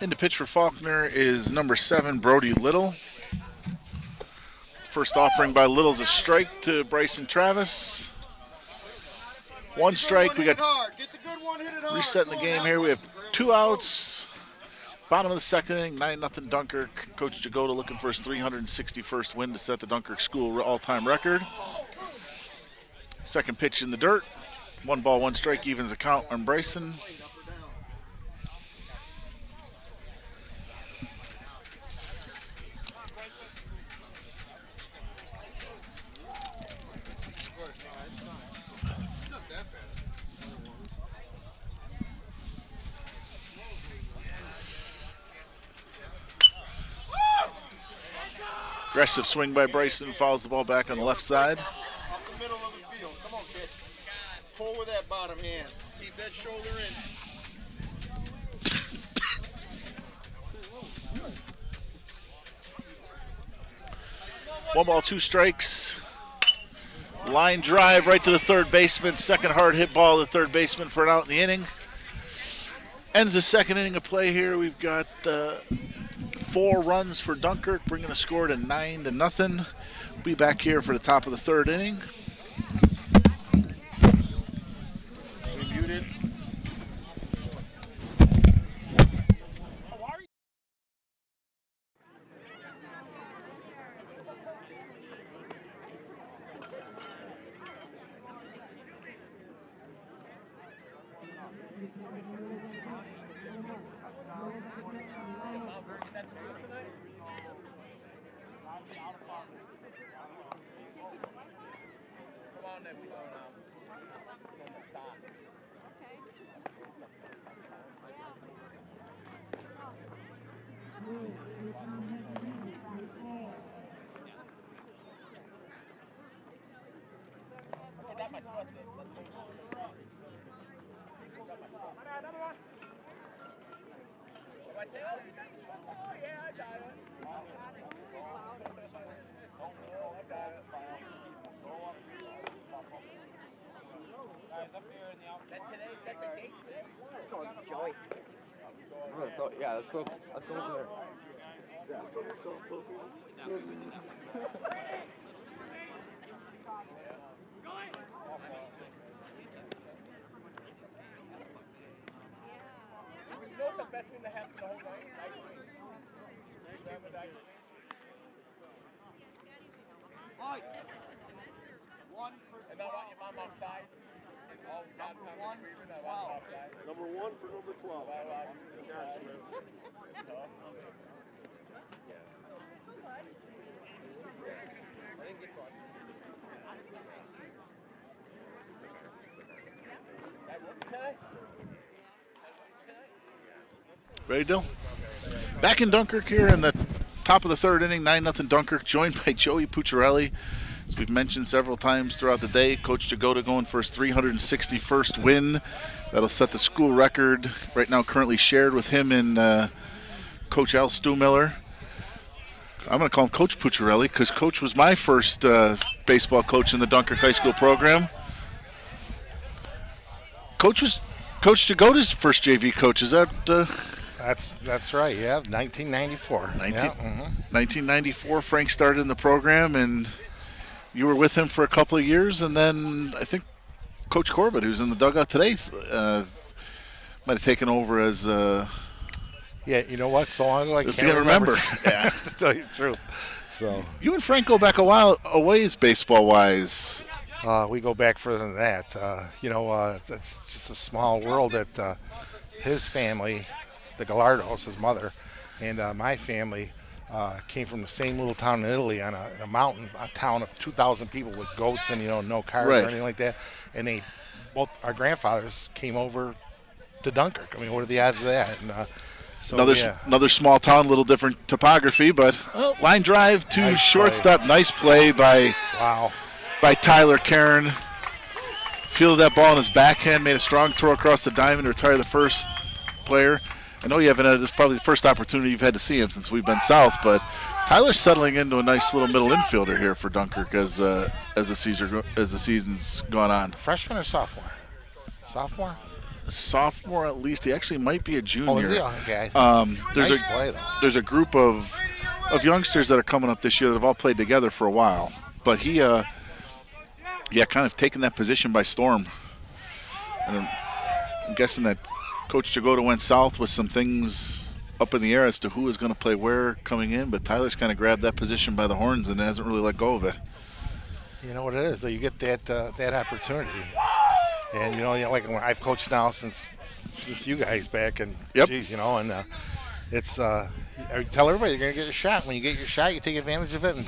In the pitch for Falconer is number 7, Brody Little. First offering by Little's a strike to Bryson Travis. 1 strike. We got resetting the game here. We have 2 outs. Bottom of the second inning, 9-0 Dunkirk. Coach Jagoda looking for his 361st win to set the Dunkirk school all-time record. Second pitch in the dirt. 1 ball, 1 strike, evens the count on Bryson. Aggressive swing by Bryson, follows the ball back on the left side. Up the middle of the field. Come on, kid. Pull with that bottom hand. Keep that shoulder in. 1 ball, 2 strikes. Line drive right to the third baseman. Second hard hit ball to the third baseman for an out in the inning. Ends the second inning of play here. We've got 4 runs for Dunkirk, bringing the score to 9-0. We'll be back here for the top of the third inning. Muted. Yeah, let's go over there. Number 1 for number 12. Ready, Dill? Back in Dunkirk here in the top of the third inning, 9-0 Dunkirk, joined by Joey Pucciarelli. As we've mentioned several times throughout the day, Coach Jagoda going for his 361st win. That'll set the school record right now currently shared with him and Coach Al Stuhmiller. I'm going to call him Coach Pucciarelli because Coach was my first baseball coach in the Dunkirk High School program. Coach was Coach Jagoda's first JV coach. Is that... That's right, yeah, 1994. 1994, Frank started in the program, and you were with him for a couple of years, and then I think Coach Corbett, who's in the dugout today, might have taken over as... Yeah, you know what? So long ago I Let's can't remember. Yeah, to tell you the truth. So you and Frank go back a ways baseball-wise. We go back further than that. It's just a small world that his family, the Gallardos, his mother, and my family came from the same little town in Italy on a mountain, a town of 2,000 people with goats and, no cars or anything like that. And both our grandfathers came over to Dunkirk. I mean, what are the odds of that? And, so, another small town, a little different topography, but line drive to nice shortstop. Play. Nice play by Tyler Karen. Fielded that ball in his backhand, made a strong throw across the diamond to retire the first player. I know you haven't had, this is probably the first opportunity you've had to see him since we've been south, but Tyler's settling into a nice little middle infielder here for Dunkirk as the season's gone on. Freshman or sophomore? Sophomore at least. He actually might be a junior. Oh, is he? Okay. Nice play, though. There's a group of youngsters that are coming up this year that have all played together for a while. But he, kind of taken that position by storm. And I'm guessing that Coach Jagoda went south with some things up in the air as to who is going to play where coming in. But Tyler's kind of grabbed that position by the horns and hasn't really let go of it. You know what it is, though. You get that opportunity. And, like when I've coached now since you guys back, and geez, and it's I tell everybody you're going to get a shot. When you get your shot, you take advantage of it, and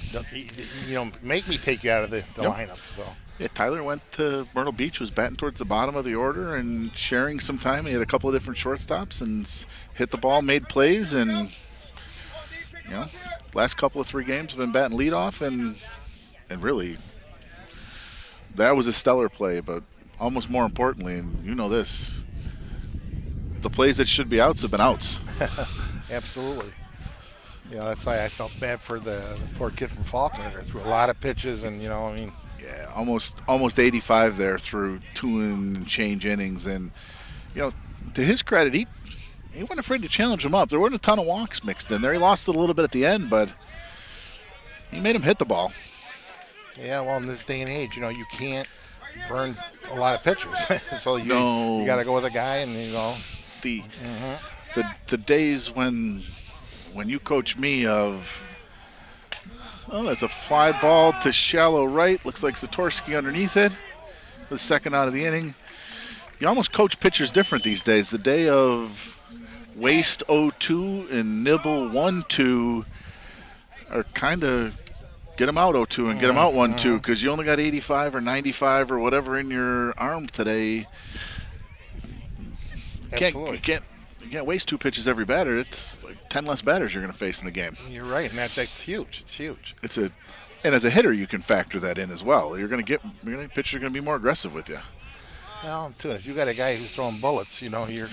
make me take you out of the lineup. So yeah, Tyler went to Myrtle Beach, was batting towards the bottom of the order and sharing some time. He had a couple of different shortstops and hit the ball, made plays, and last couple of 3 games have been batting leadoff, and really that was a stellar play, but almost more importantly, and you know this, the plays that should be outs have been outs. Absolutely. Yeah, that's why I felt bad for the poor kid from Falconer. They threw a lot of pitches, and Yeah, almost 85 there through 2 and change innings, and to his credit, he wasn't afraid to challenge him up. There weren't a ton of walks mixed in there. He lost it a little bit at the end, but he made him hit the ball. Yeah, well, in this day and age, you can't burn a lot of pitchers, so you got to go with a guy, and the days when you coach me of, there's a fly ball to shallow right. Looks like Zatorsky underneath it. The second out of the inning. You almost coach pitchers different these days. The day of waste 0-2 and nibble 1-2 are kind of get them out 0-2 and get them out 1-2 because you only got 85 or 95 or whatever in your arm today. You can't waste 2 pitches every batter. It's like 10 less batters you're going to face in the game. You're right, and that's huge. It's huge. And as a hitter, you can factor that in as well. Pitchers are going to be more aggressive with you. Well, too, if you got a guy who's throwing bullets, you're gonna,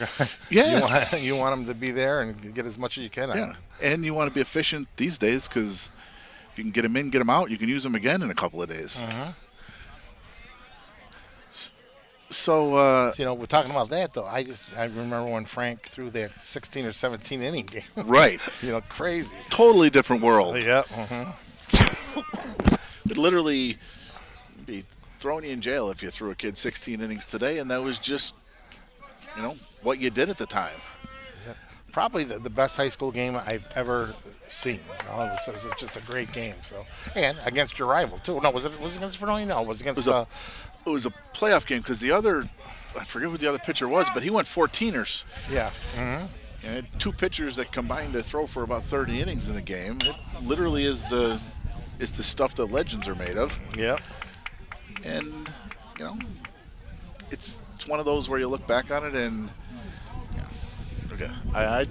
you want him to be there and get as much as you can out of him. And you want to be efficient these days because if you can get him in, get him out, you can use him again in a couple of days. So we're talking about that though. I remember when Frank threw that 16 or 17 inning game. Right. Crazy. Totally different world. Yep. It'd literally be throwing you in jail if you threw a kid 16 innings today, and that was just, what you did at the time. Yeah. Probably the best high school game I've ever seen. It was just a great game. So, and against your rival too. No, was it against Vernonia? No, it was against. It was a playoff game because the other, I forget who the other pitcher was, but he went 14ers. Yeah. And had 2 pitchers that combined to throw for about 30 innings in the game. It literally is the stuff that legends are made of. Yeah. And it's one of those where you look back on it and I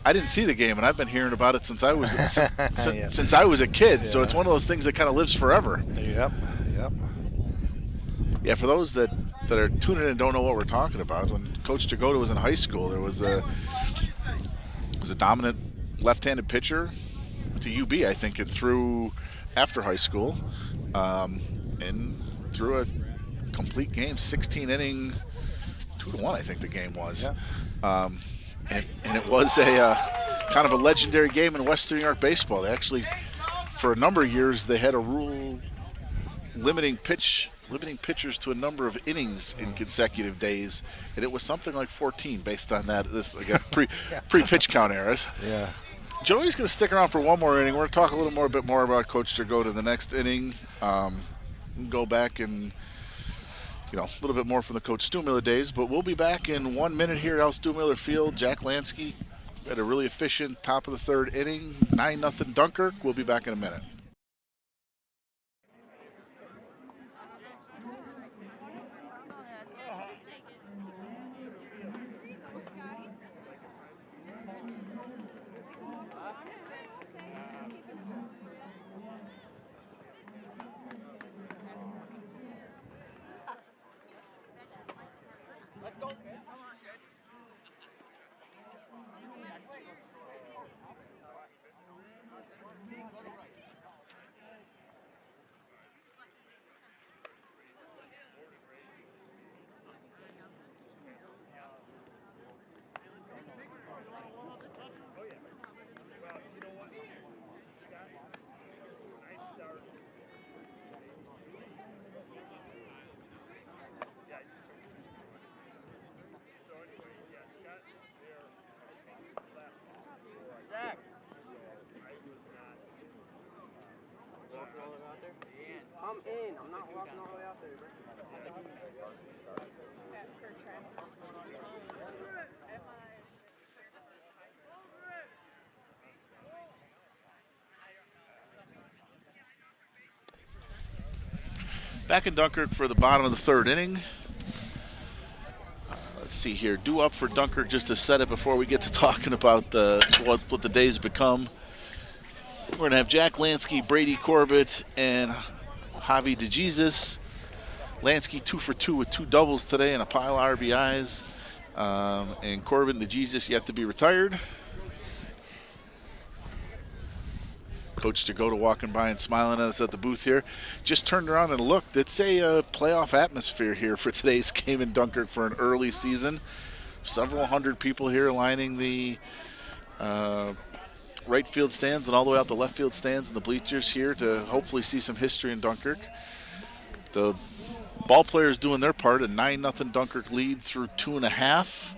didn't see the game, and I've been hearing about it since I was since I was a kid. Yeah. So it's one of those things that kind of lives forever. Yep. Yeah, for those that are tuning in and don't know what we're talking about, when Coach Jagoda was in high school, there was a dominant left-handed pitcher to UB, I think, it threw after high school, and threw a complete game, 16 inning, 2-1, I think the game was. Yeah. And it was a kind of a legendary game in Western New York baseball. They actually, for a number of years, they had a rule limiting pitchers to a number of innings in consecutive days, and it was something like 14 based on that. This again pre-pitch count eras. Yeah. Joey's going to stick around for one more inning. We're going to talk a bit more about Coach Jagoda the next inning. Go back and a little bit more from the Coach Stuhmiller days, but we'll be back in 1 minute here at Al Stuhmiller Field. Jack Lansky had a really efficient top of the 3rd inning, 9-0 Dunkirk. We'll be back in a minute. I'm in. I'm not walking all the way out there, bro. Back in Dunkirk for the bottom of the 3rd inning. Let's see here. Due up for Dunkirk just to set it before we get to talking about what the day's become. We're going to have Jack Lansky, Brady Corbett, and Javi DeJesus Lansky 2 for 2 with 2 doubles today and a pile of RBIs. And Corbin DeJesus yet to be retired. Coach Jagoda walking by and smiling at us at the booth here. Just turned around and looked. It's a playoff atmosphere here for today's game in Dunkirk for an early season. Several hundred people here lining the right field stands and all the way out the left field stands and the bleachers here to hopefully see some history in Dunkirk. The ball players doing their part, a 9-0 Dunkirk lead through 2.5.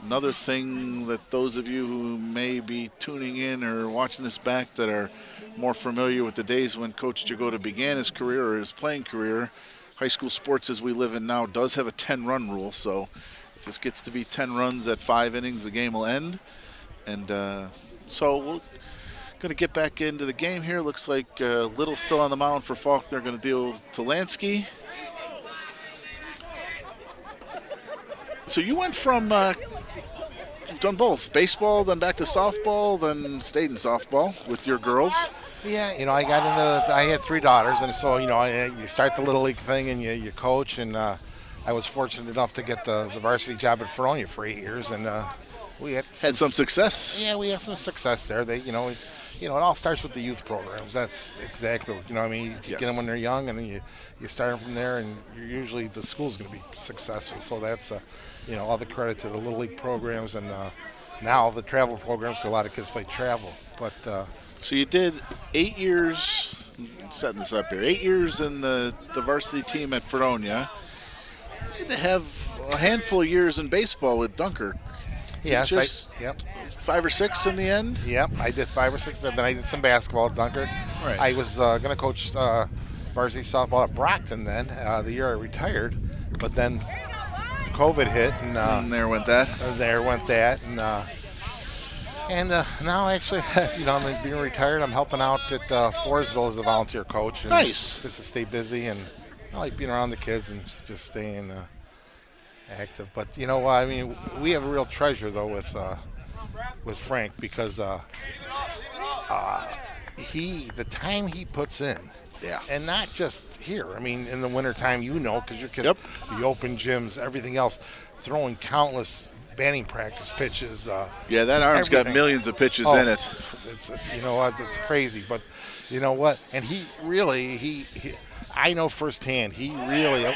Another thing that those of you who may be tuning in or watching this back that are more familiar with the days when Coach Jagoda began his career or his playing career, high school sports as we live in now does have a 10-run rule. So if this gets to be 10 runs at 5 innings, the game will end. And so we're going to get back into the game here. Looks like Little still on the mound for Falconer. Going to deal with Talansky. So you went from, you've done both, baseball, then back to softball, then stayed in softball with your girls. Yeah, I got into, I had 3 daughters, and so, you start the Little League thing and you coach, and I was fortunate enough to get the varsity job at Fredonia for 8 years, and we had some success. Yeah, we had some success there. They, it all starts with the youth programs. That's exactly, you get them when they're young, and then you start them from there, and usually the school's going to be successful. So that's, all the credit to the Little League programs, and now the travel programs. A lot of kids play travel. But so you did 8 years. I'm setting this up here. 8 years in the varsity team at Fredonia. You had to have a handful of years in baseball with Dunkirk. Yes, yep. 5 or 6 in the end? Yep, I did 5 or 6. Then I did some basketball at Dunkirk. Right. I was going to coach varsity softball at Brockton then, the year I retired. But then COVID hit, and there went that. And now actually, I'm being retired. I'm helping out at Forestville as a volunteer coach. And nice. Just to stay busy, and I like being around the kids and just staying active. But we have a real treasure though with Frank, because the time he puts in. Yeah. And not just here. In the wintertime, because your kids, the open gyms, everything else, throwing countless batting practice pitches. Yeah, that arm's got millions of pitches in it. It's it's crazy. But you know what? And he really, I know firsthand, he really. A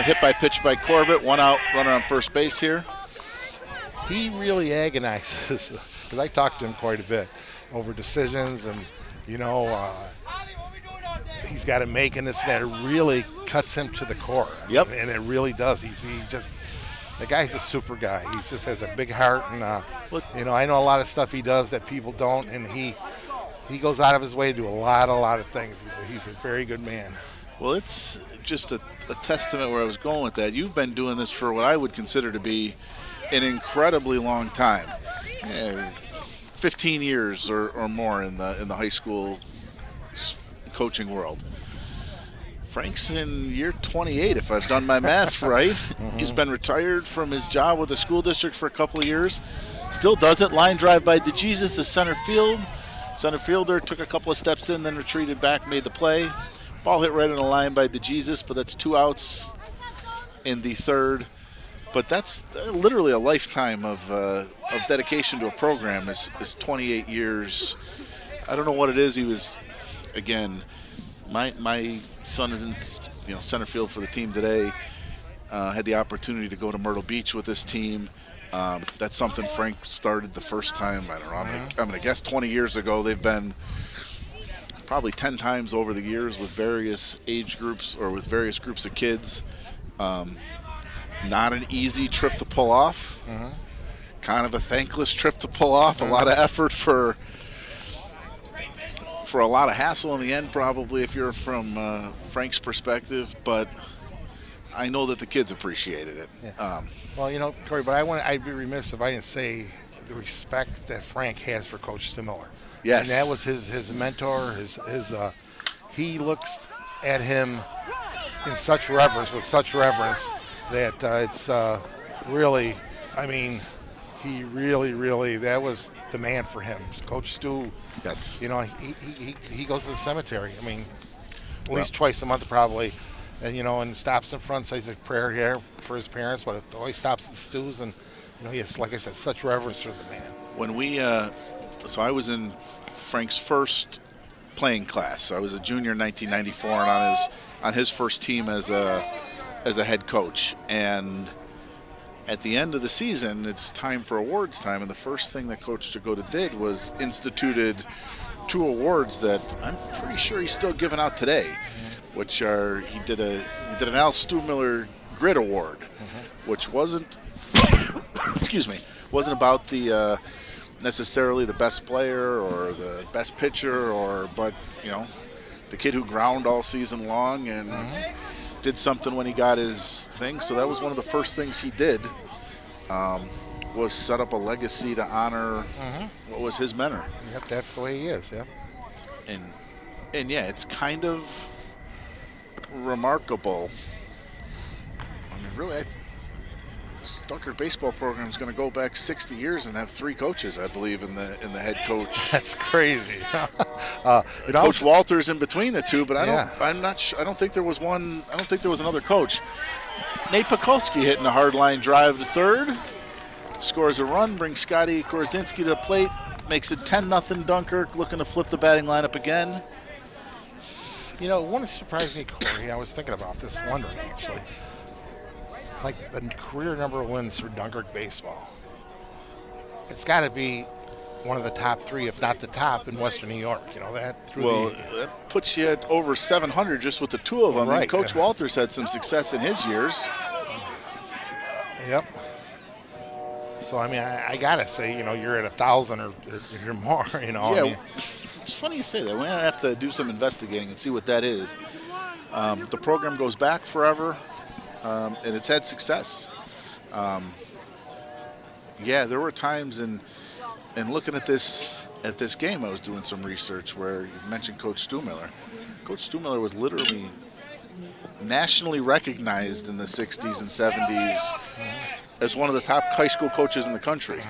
hit by pitch by Corbett, 1 out, runner on first base here. He really agonizes, because I talked to him quite a bit over decisions, and he's got to make, and that really cuts him to the core. Yep. And it really does. The guy's a super guy. He just has a big heart, and I know a lot of stuff he does that people don't, and he goes out of his way to do a lot of things. He's a very good man. Well, it's just a testament where I was going with that. You've been doing this for what I would consider to be an incredibly long time. 15 years or more in the high school coaching world. Frank's in year 28, if I've done my math right. Mm-hmm. He's been retired from his job with the school district for a couple of years. Still does it. Line drive by DeJesus to center field. Center fielder took a couple of steps in, then retreated back, made the play. Ball hit right on the line by DeJesus, but that's 2 outs in the third. But that's literally a lifetime of dedication to a program. Is 28 years. I don't know what it is. He was, again, my son is in center field for the team today. Had the opportunity to go to Myrtle Beach with this team. That's something Frank started the first time, I don't know, I'm going to guess 20 years ago. They've been probably 10 times over the years with various age groups or with various groups of kids. Not an easy trip to pull off. Mm-hmm. Kind of a thankless trip to pull off. Mm-hmm. A lot of effort for a lot of hassle in the end, probably, if you're from Frank's perspective. But I know that the kids appreciated it. Yeah. Well, Corey, but I'd be remiss if I didn't say the respect that Frank has for Coach Miller. Yes. And that was his mentor. He looks at him in such reverence, that it's really, he really, that was the man for him. Coach Stu. Yes. He goes to the cemetery. At least twice a month probably. and and stops in front, says a prayer here for his parents, but it always stops at Stu's, and he has, like I said, such reverence for the man. When we, so I was in Frank's first playing class. So I was a junior in 1994, and on his first team as a head coach. And at the end of the season, it's time for awards time, and the first thing that Coach Jagoda did was instituted 2 awards that I'm pretty sure he's still giving out today, which are he did an Al Stuhmiller Grid Award, which wasn't wasn't about the necessarily the best player or the best pitcher, but the kid who ground all season long and did something when he got his thing. So that was one of the first things he did, was set up a legacy to honor what was his mentor. Yep, that's the way he is. Yep. And yeah, it's kind of remarkable. I mean, really, this Dunkirk baseball program is going to go back 60 years and have 3 coaches, I believe, in the head coach. That's crazy. Coach Walters in between the 2, but I'm not sure. I don't think there was one. I don't think there was another coach. Nate Pekulski hitting a hard line drive to third, scores a run, brings Scotty Korzinski to the plate, makes it 10-0 Dunkirk, looking to flip the batting lineup again. One surprised me, Corey. I was thinking about this, wondering actually. Like the career number of wins for Dunkirk baseball. It's got to be one of the top 3, if not the top, in Western New York. That puts you at over 700 just with the 2 of them. Right. And Coach Walters had some success in his years. Yep. So I mean, I gotta say, you're at 1,000 or you're more. Yeah, it's funny you say that. We're gonna have to do some investigating and see what that is. The program goes back forever. And it's had success. Yeah, there were times in looking at this game, I was doing some research where you mentioned Coach Stuhmiller. Coach Stuhmiller was literally nationally recognized in the 60s and 70s as one of the top high school coaches in the country,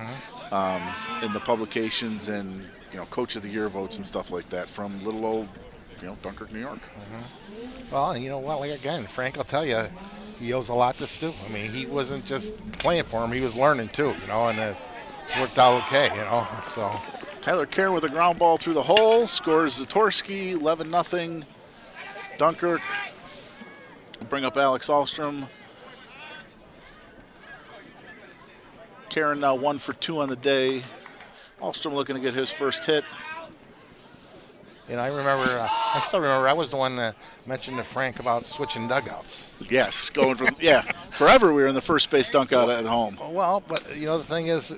in the publications and Coach of the Year votes and stuff like that from little old Dunkirk, New York. Well, like again, Frank will tell you, he owes a lot to Stu. I mean, he wasn't just playing for him; he was learning too. And it worked out okay. So Tyler Kerr with a ground ball through the hole, scores Zatorsky, 11-0 Dunkirk. Bring up Alex Ahlstrom. Karen now 1 for 2 on the day. Ahlstrom looking to get his first hit. I still remember, I was the one that mentioned to Frank about switching dugouts. Yes, going from, forever we were in the first base dugout at home. Well, but the thing is,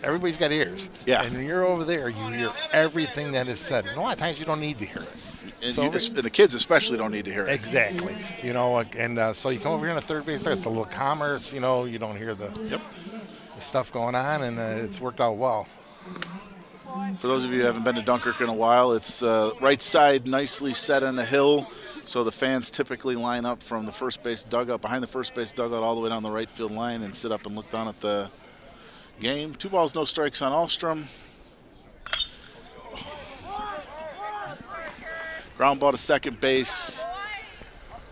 everybody's got ears. Yeah. And when you're over there, you hear everything that is said. And a lot of times you don't need to hear it. And, and the kids especially don't need to hear it. Exactly. So you come over here in the third base, it's a little calmer. It's, you don't hear the stuff going on, and it's worked out well. For those of you who haven't been to Dunkirk in a while, it's right side nicely set on the hill, so the fans typically line up from the first base dugout, behind the first base dugout, all the way down the right field line and sit up and look down at the game. 2 balls, no strikes on Ahlstrom. Ground ball to second base.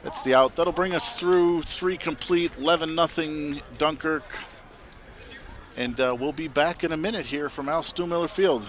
That's the out. That'll bring us through 3 complete, 11-0 Dunkirk. And we'll be back in a minute here from Al Stuhmiller Field.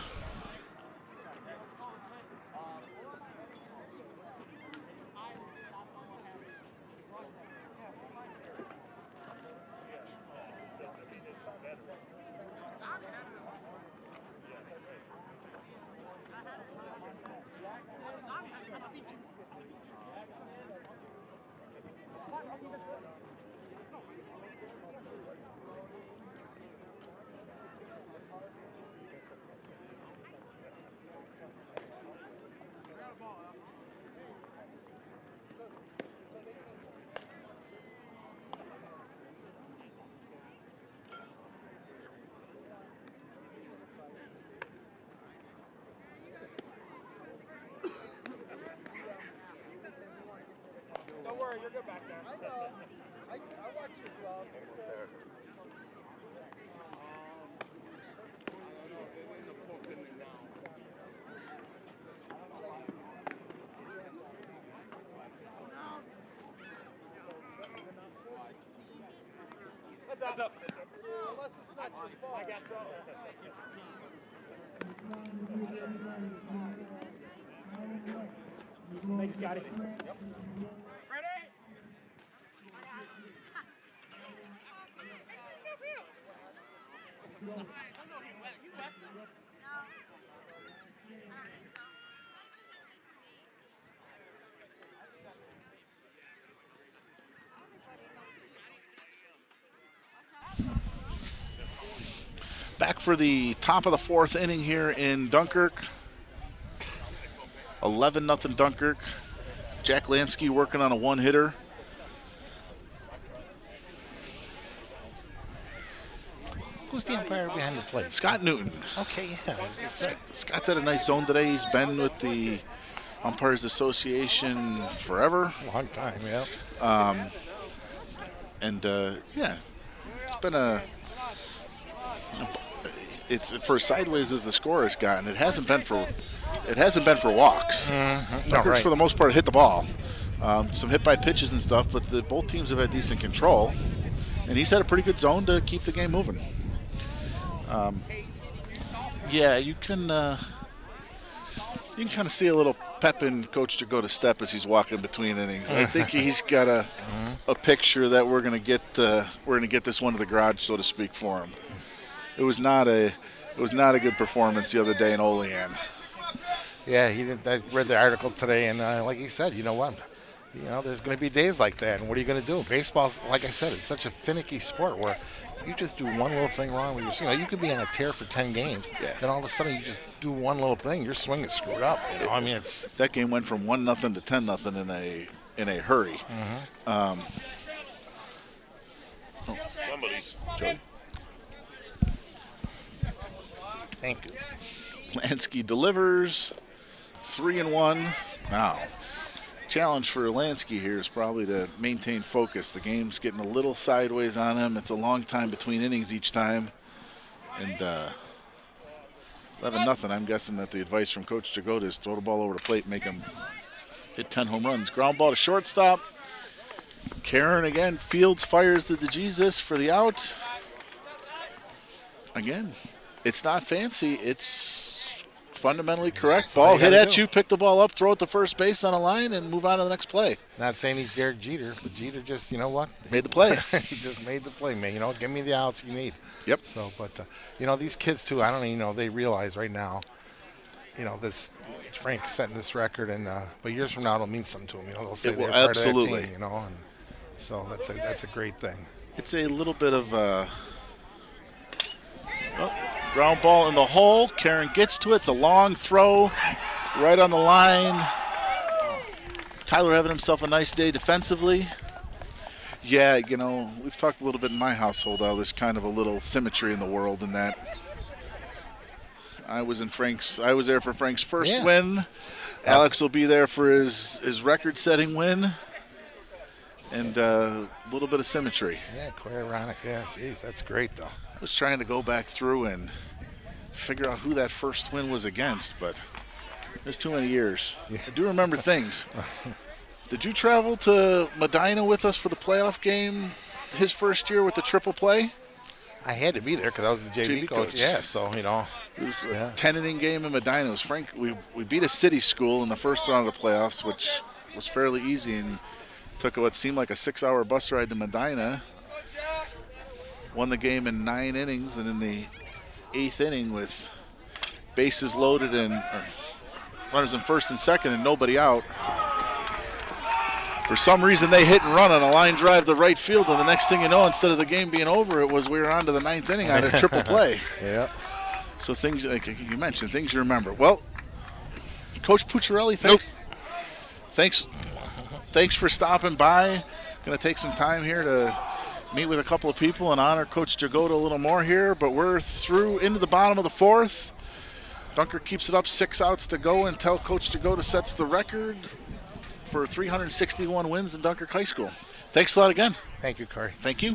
Don't worry, you're good back there. I know. I watch your vlog. Heads up. I got so. Thanks, Scotty. Yep. Ready? Back for the top of the 4th inning here in Dunkirk. 11-0 Dunkirk. Jack Lansky working on a one-hitter. Who's the umpire behind the plate? Scott Newton. Okay, yeah. Scott's had a nice zone today. He's been with the Umpires Association forever. Long time, yeah. Yeah, it's been it's for sideways as the score has gotten. It hasn't been for walks. Dunkirk's for the most part hit the ball. Some hit by pitches and stuff, but both teams have had decent control, and he's had a pretty good zone to keep the game moving. Yeah, you can kind of see a little pep in Coach Jagoda's step as he's walking between innings. I think he's got a picture that we're gonna get this one to the garage, so to speak, for him. It was not a good performance the other day in Olean. Yeah, he did. I read the article today, and like he said, you know what? There's going to be days like that, and what are you going to do? Baseball's, like I said, it's such a finicky sport where you just do one little thing wrong with your swing. You could be on a tear for 10 games, then all of a sudden you just do one little thing, your swing is screwed up. I mean, that game went from 1-0 to 10-0 in a hurry. Somebody's. Joey. Thank you. Lansky delivers. 3-1. Now, challenge for Lansky here is probably to maintain focus. The game's getting a little sideways on him. It's a long time between innings each time. And 11-0. I'm guessing that the advice from Coach Jagoda is throw the ball over the plate and make him hit 10 home runs. Ground ball to shortstop. Karen again. Fields fires the DeJesus for the out. Again, it's not fancy. It's fundamentally correct. Ball hit at you, pick the ball up, throw it to first base on a line, and move on to the next play. Not saying he's Derek Jeter, but Jeter just, you know what? Made the play. He just made the play, man. Give me the outs you need. Yep. So, but, these kids, too, I don't even know, they realize right now, this Frank's setting this record, and but years from now it'll mean something to them. They'll say they're part of that team, and so that's a great thing. It's a little bit of ground ball in the hole. Karen gets to it. It's a long throw right on the line. Tyler having himself a nice day defensively. Yeah, we've talked a little bit in my household how there's kind of a little symmetry in the world in that I was there for Frank's first win. Alex will be there for his record-setting win. And a little bit of symmetry. Yeah, quite ironic. Yeah, geez, that's great, though. I was trying to go back through and figure out who that first win was against, but there's too many years. Yeah. I do remember things. Did you travel to Medina with us for the playoff game his first year with the triple play? I had to be there because I was the JV coach. Yeah, so, It was a 10-inning game in Medina. It was Frank. We beat a city school in the first round of the playoffs, which was fairly easy, and took what seemed like a 6-hour bus ride to Medina. Won the game in 9 innings, and in the 8th inning with bases loaded and runners in first and second and nobody out. For some reason, they hit and run on a line drive to right field, and the next thing you know, instead of the game being over, we were on to the 9th inning on a triple play. Yeah. So things, like you mentioned, things you remember. Well, Coach Pucciarelli, thanks for stopping by. Going to take some time here to meet with a couple of people and honor Coach Jagoda a little more here, but we're through into the bottom of the 4th. Dunkirk keeps it up, 6 outs to go until Coach Jagoda sets the record for 361 wins in Dunkirk High School. Thanks a lot again. Thank you, Corey. Thank you.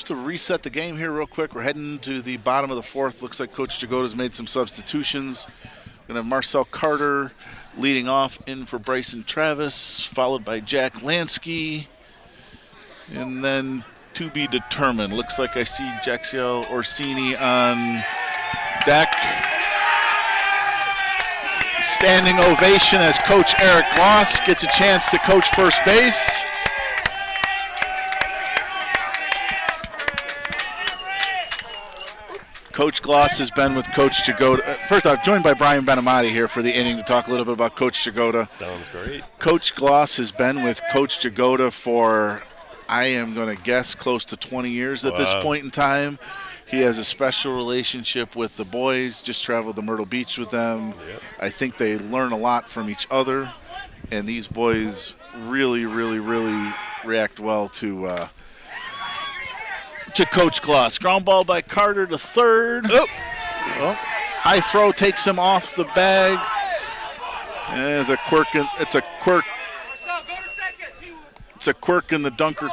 just to reset the game here real quick, we're heading to the bottom of the fourth. Looks like Coach Jagoda's made some substitutions. Going to have Marcel Carter leading off in for Bryson Travis, followed by Jack Lansky. And then to be determined. Looks like I see Jaxiel Orsini on deck. Standing ovation as Coach Eric Gloss gets a chance to coach first base. Coach Gloss has been with Coach Jagoda. First off, joined by Brian Benamati here for the inning to talk a little bit about Coach Jagoda. Sounds great. Coach Gloss has been with Coach Jagoda for, I am going to guess, close to 20 years at this point in time. He has a special relationship with the boys, just traveled to Myrtle Beach with them. Yep. I think they learn a lot from each other, and these boys really, really, really react well to Coach Gloss. Ground ball by Carter to third. Oh. Well, high throw takes him off the bag. It's a quirk in the Dunkirk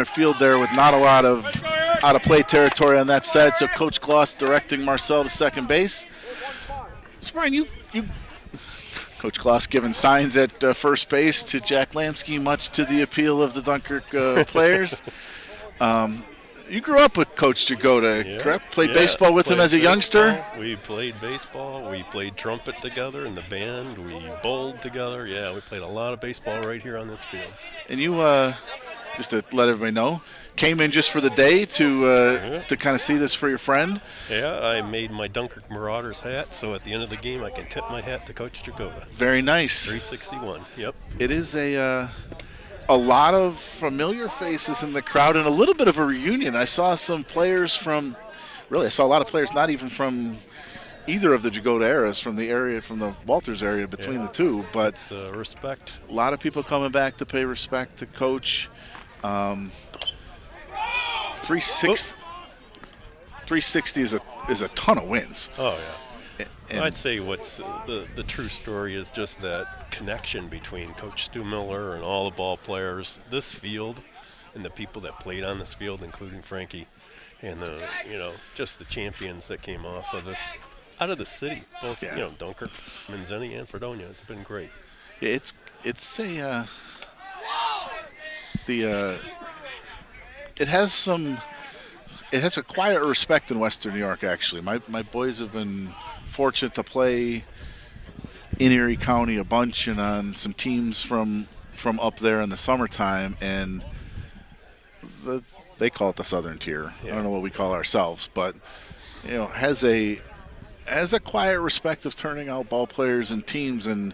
field there with not a lot of out-of-play territory on that side. So Coach Gloss directing Marcel to second base. Brian, Coach Gloss giving signs at first base to Jack Lansky, much to the appeal of the Dunkirk players. You grew up with Coach Jagoda, correct? Played baseball with him as a youngster? We played baseball. We played trumpet together in the band. We bowled together. Yeah, we played a lot of baseball right here on this field. And you, just to let everybody know, came in just for the day to kind of see this for your friend? Yeah, I made my Dunkirk Marauders hat, so at the end of the game I can tip my hat to Coach Jagoda. Very nice. 361, yep. It is a lot of familiar faces in the crowd and a little bit of a reunion. I saw some players I saw a lot of players not even from either of the Jagoda eras, from the Walters area between the two. But respect. A lot of people coming back to pay respect to Coach. 360 is a ton of wins. Oh, yeah. And I'd say what's the true story is just that connection between Coach Stu Miller and all the ball players, this field, and the people that played on this field, including Frankie, and just the champions that came off of this, out of the city, both Dunkirk, Manzini, and Fredonia. It's been great. Yeah, it has a quiet respect in Western New York. Actually, my boys have been fortunate to play in Erie County a bunch and on some teams from up there in the summertime, and they call it the Southern Tier. Yeah. I don't know what we call ourselves, but has a quiet respect of turning out ball players and teams, and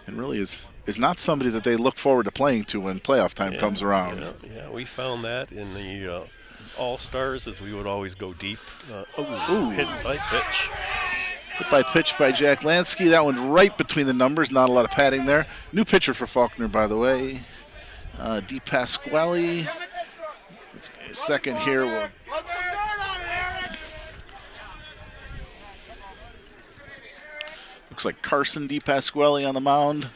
really is not somebody that they look forward to playing to when playoff time comes around. Yeah, we found that in the All-Stars, as we would always go deep. Hit by pitch. Hit by pitch by Jack Lansky. That one right between the numbers. Not a lot of padding there. New pitcher for Falconer, by the way. Di Pasquale. Second here. Looks like Carson Di Pasquale on the mound.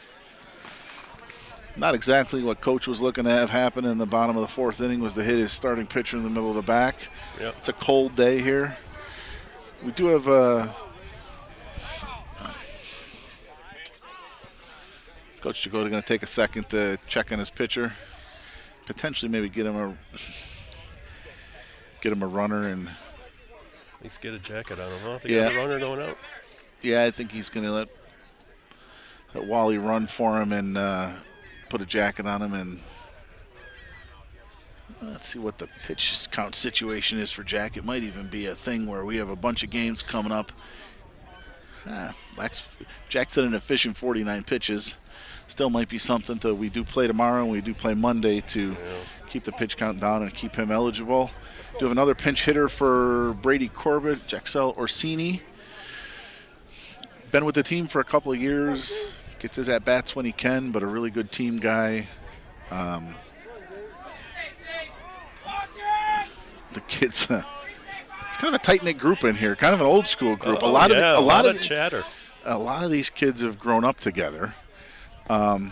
Not exactly what Coach was looking to have happen in the bottom of the fourth inning, was to hit his starting pitcher in the middle of the back. Yep. It's a cold day here. We do have Coach Jagoda going to take a second to check on his pitcher, potentially maybe get him a runner and at least get a jacket on him. Huh? They got a runner going out. Yeah, I think he's going to let Wally run for him and put a jacket on him, and let's see what the pitch count situation is for Jack. It might even be a thing where we have a bunch of games coming up. Jack's at an efficient 49 pitches. Still might be something we do play tomorrow and we do play Monday to keep the pitch count down and keep him eligible. Do have another pinch hitter for Brady Corbett, Jaxiel Orsini. Been with the team for a couple of years. Gets his at-bats when he can, but a really good team guy. The kids, it's kind of a tight-knit group in here, kind of an old-school group. A lot of chatter. A lot of these kids have grown up together. I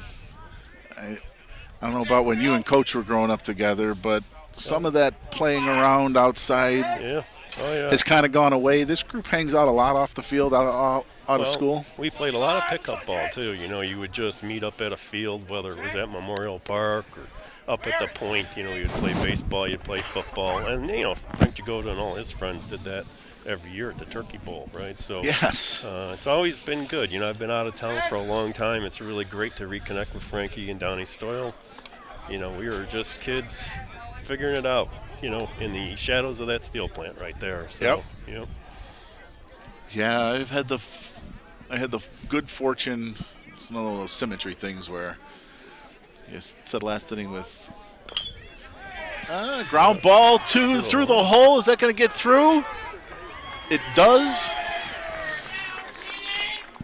don't know about when you and Coach were growing up together, but some of that playing around outside has kind of gone away. This group hangs out a lot off the field, out of school. We played a lot of pickup ball too. You know, you would just meet up at a field, whether it was at Memorial Park or up at the point. You know, you'd play baseball, you'd play football, and you know, Frank Jagoda and all his friends did that every year at the Turkey Bowl, right? So yes, it's always been good. You know, I've been out of town for a long time. It's really great to reconnect with Frankie and Donnie Stoyle. You know, we were just kids figuring it out, you know, in the shadows of that steel plant right there. So, yep. Yeah, I had the good fortune. It's one of those symmetry things where you said last inning with ground ball through the hole. Is that going to get through? It does.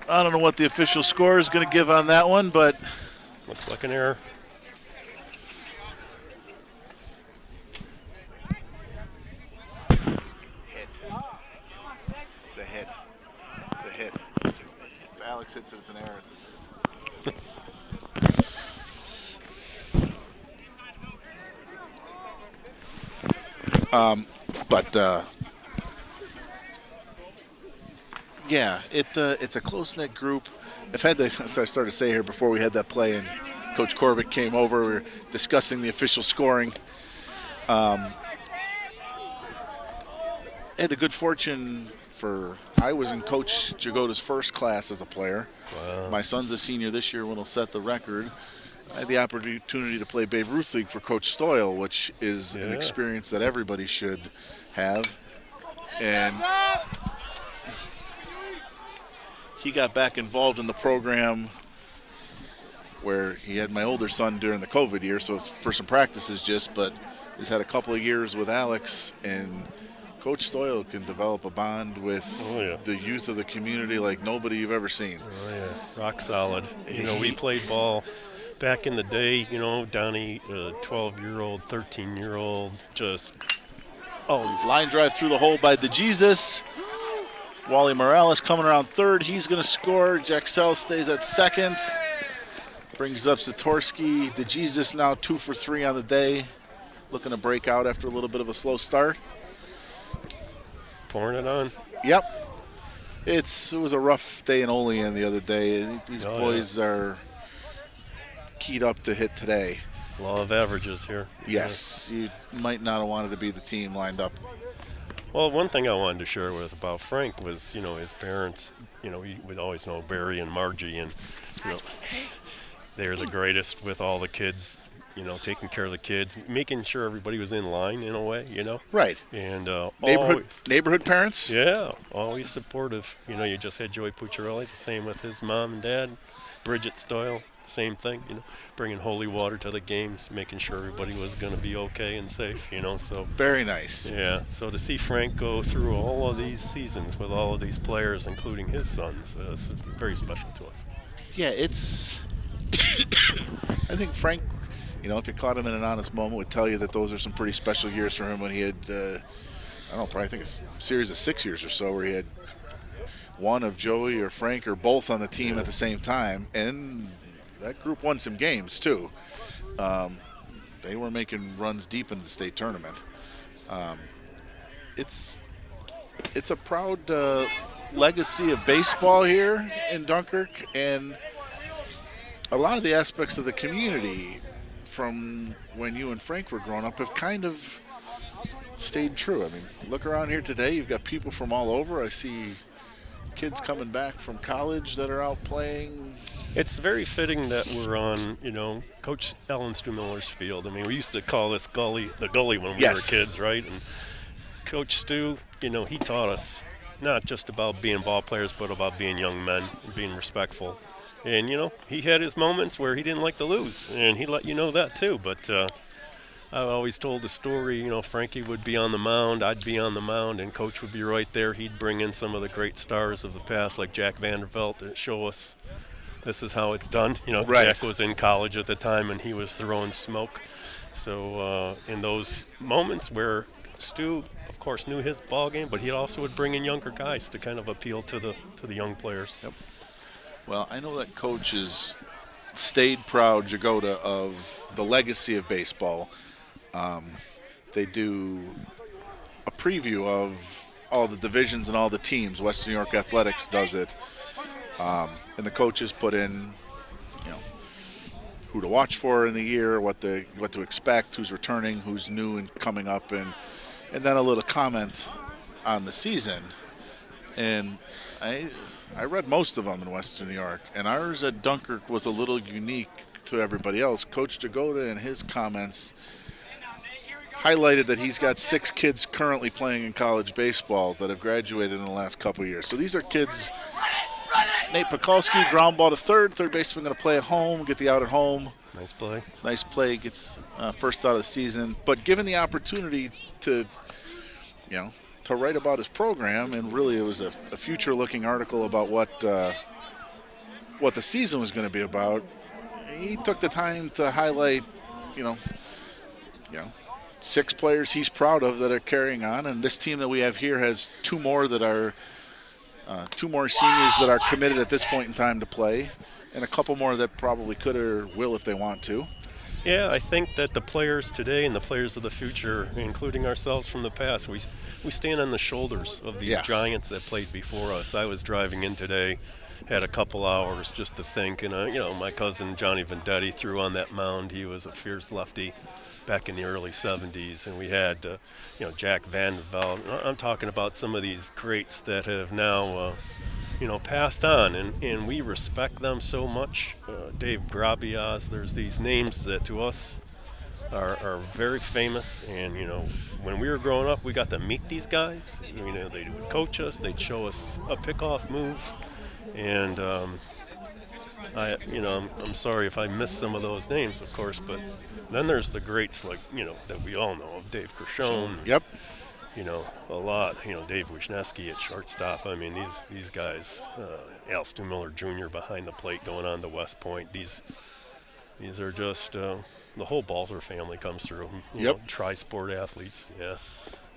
I don't know what the official score is going to give on that one, but looks like an error. It's a hit. If Alex hits it, it's an error. Yeah, it's a close-knit group. I've had I started to say here before we had that play and Coach Corbett came over, we were discussing the official scoring. I had the good fortune I was in Coach Jagoda's first class as a player. Wow. My son's a senior this year when he'll set the record. I had the opportunity to play Babe Ruth League for Coach Stoyle, which is an experience that everybody should have. And he got back involved in the program where he had my older son during the COVID year, so it's for some practices but he's had a couple of years with Alex, and Coach Stoyle can develop a bond with the youth of the community like nobody you've ever seen. Oh, yeah. Rock solid. You know, we played ball back in the day, you know, Donnie, 12-year-old, 13-year-old, just always. Line drive through the hole by DeJesus. Wally Morales coming around third. He's going to score. Jaxell stays at second. Brings up Satorsky. DeJesus now 2 for 3 on the day. Looking to break out after a little bit of a slow start. Pouring it on. Yep. It was a rough day in Olean the other day. These boys are keyed up to hit today. Law of averages here. Yes. You might not have wanted to be the team lined up. Well, one thing I wanted to share about Frank was, you know, his parents. You know, we'd always know Barry and Margie, and you know, they're the greatest with all the kids. You know, taking care of the kids, making sure everybody was in line in a way. You know. Right. And neighborhood parents. Yeah, always supportive. You know, you just had Joey Pucciarelli. It's the same with his mom and dad. Bridget Stoyle. Same thing, you know, bringing holy water to the games, making sure everybody was going to be okay and safe, you know, so. Very nice. Yeah, so to see Frank go through all of these seasons with all of these players, including his sons, is very special to us. Yeah, it's, I think Frank, you know, if you caught him in an honest moment, would tell you that those are some pretty special years for him when he had, I don't know, probably think it's a series of 6 years or so where he had one of Joey or Frank or both on the team at the same time, and that group won some games too. They were making runs deep into the state tournament. It's a proud legacy of baseball here in Dunkirk, and a lot of the aspects of the community from when you and Frank were growing up have kind of stayed true. I mean, look around here today, you've got people from all over. I see kids coming back from college that are out playing. It's very fitting that we're on, you know, Coach Alan Stu-Miller's field. I mean, we used to call this the gully when we were kids, right? And Coach Stu, you know, he taught us not just about being ball players, but about being young men and being respectful. And, you know, he had his moments where he didn't like to lose, and he let you know that too. But I always told the story, you know, Frankie would be on the mound, I'd be on the mound, and Coach would be right there. He'd bring in some of the great stars of the past, like Jack Vandervelt, to show us this is how it's done. You know, Jack was in college at the time, and he was throwing smoke. So in those moments where Stu, of course, knew his ball game, but he also would bring in younger guys to kind of appeal to the young players. Yep. Well, I know that Coach has stayed proud, Jagoda, of the legacy of baseball. they do a preview of all the divisions and all the teams. Western New York Athletics does it, and the coaches put in, who to watch for in the year, what to expect, who's returning, who's new and coming up, and then a little comment on the season. And I read most of them in Western New York, and ours at Dunkirk was a little unique to everybody else. Coach Jagoda in his comments highlighted that he's got 6 kids currently playing in college baseball that have graduated in the last couple of years. So these are kids. Nate Pekulski, ground ball to third baseman, going to play at home, get the out at home. Nice play, gets first out of the season. But given the opportunity to write about his program, and really it was a future-looking article about what the season was going to be about, he took the time to highlight, 6 players he's proud of that are carrying on, and this team that we have here has 2 more that are 2 more seniors that are committed at this point in time to play, and a couple more that probably could or will if they want to. Yeah, I think that the players today and the players of the future, including ourselves from the past, we stand on the shoulders of these giants that played before us. I was driving in today, had a couple hours just to think, and my cousin Johnny Vendetti threw on that mound. He was a fierce lefty back in the early 70s, and we had Jack Vanderbilt. I'm talking about some of these greats that have now passed on, and we respect them so much. Dave Grabias, there's these names that to us are very famous, and when we were growing up, we got to meet these guys. They would coach us, they'd show us a pickoff move, and I'm sorry if I missed some of those names, of course, but then there's the greats like, that we all know of, Dave Gershon. Yep. A lot. Dave Wisniewski at shortstop. I mean, these guys, Al Stumiller Jr. behind the plate going on to West Point. These are just, the whole Balzer family comes through. Tri-sport athletes, yeah.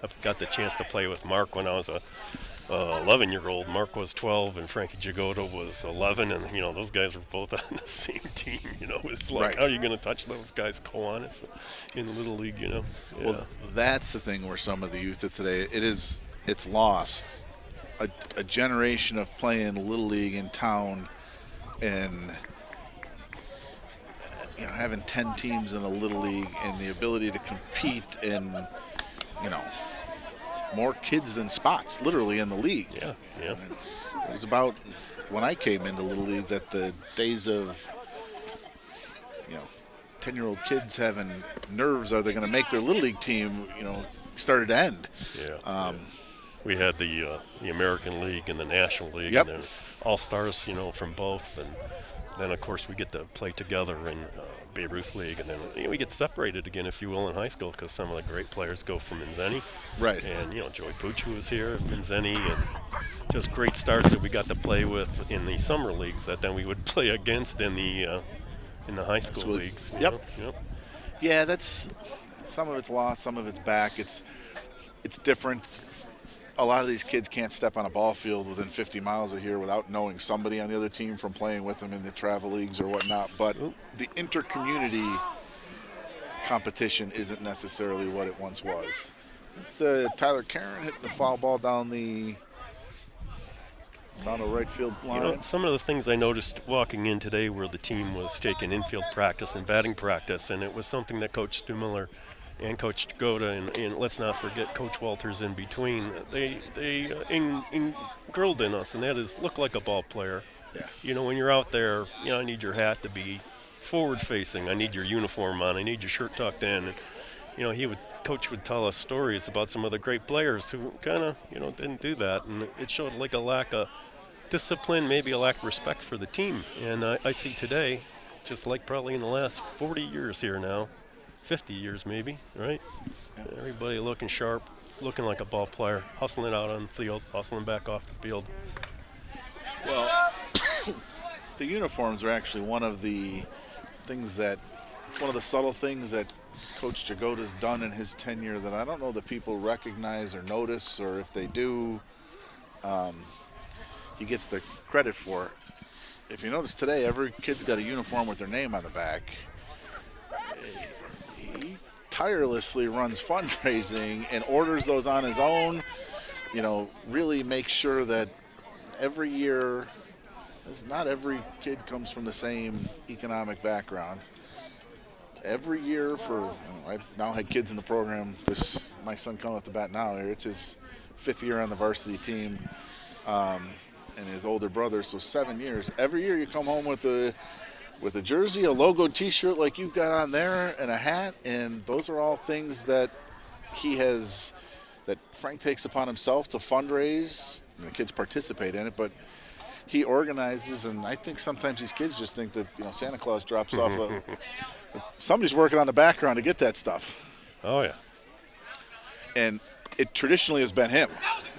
I've got the chance to play with Mark when I was a 11-year-old. Mark was 12 and Frankie Jagoda was 11, and those guys were both on the same team. It's like, how are you going to touch those guys co-honest in the Little League? Yeah. Well, that's the thing where some of the youth of today, it's lost a generation of playing Little League in town, and having 10 teams in a Little League and the ability to compete in more kids than spots, literally, in the league. Yeah. It was about, when I came into Little League, that the days of, 10-year-old kids having nerves, are they going to make their Little League team, started to end. Yeah. We had the American League and the National League, Yep. and then all-stars, from both, and then, of course, we get to play together in Babe Ruth League, and then we get separated again, if you will, in high school, because some of the great players go from Minzeni. Right. And, Joey Pucci was here at Minzeni, and just great stars that we got to play with in the summer leagues that then we would play against in the high school leagues. Yep. Yeah, that's, some of it's lost, some of it's back. It's different. A lot of these kids can't step on a ball field within 50 miles of here without knowing somebody on the other team from playing with them in the travel leagues or whatnot. But the inter-community competition isn't necessarily what it once was. It's Tyler Karen hitting the foul ball down the right field line. Some of the things I noticed walking in today where the team was taking infield practice and batting practice, and it was something that Coach Stumiller and Coach Jagoda, and let's not forget Coach Walters in between, they grilled in us, and that is, look like a ball player. Yeah. When you're out there, I need your hat to be forward-facing. I need your uniform on. I need your shirt tucked in. And, Coach would tell us stories about some of the great players who kind of, didn't do that, and it showed like a lack of discipline, maybe a lack of respect for the team. And I see today, just like probably in the last 40 years here now, 50 years maybe, right? Yeah. Everybody looking sharp, looking like a ball player, hustling out on the field, hustling back off the field. Well, the uniforms are actually one of the things that, it's one of the subtle things that Coach Jagoda's done in his tenure that I don't know that people recognize or notice, or if they do, he gets the credit for. If you notice today, every kid's got a uniform with their name on the back. He tirelessly runs fundraising and orders those on his own. You know, really make sure that every year, not every kid comes from the same economic background. Every year I've now had kids in the program. My son coming up to bat now. It's his 5th year on the varsity team, and his older brother, so 7 years. Every year you come home with a jersey, a logo T-shirt like you've got on there, and a hat, and those are all things that that Frank takes upon himself to fundraise, and the kids participate in it, but he organizes, and I think sometimes these kids just think that, you know, Santa Claus drops off somebody's working on the background to get that stuff. Oh, yeah. And it traditionally has been him.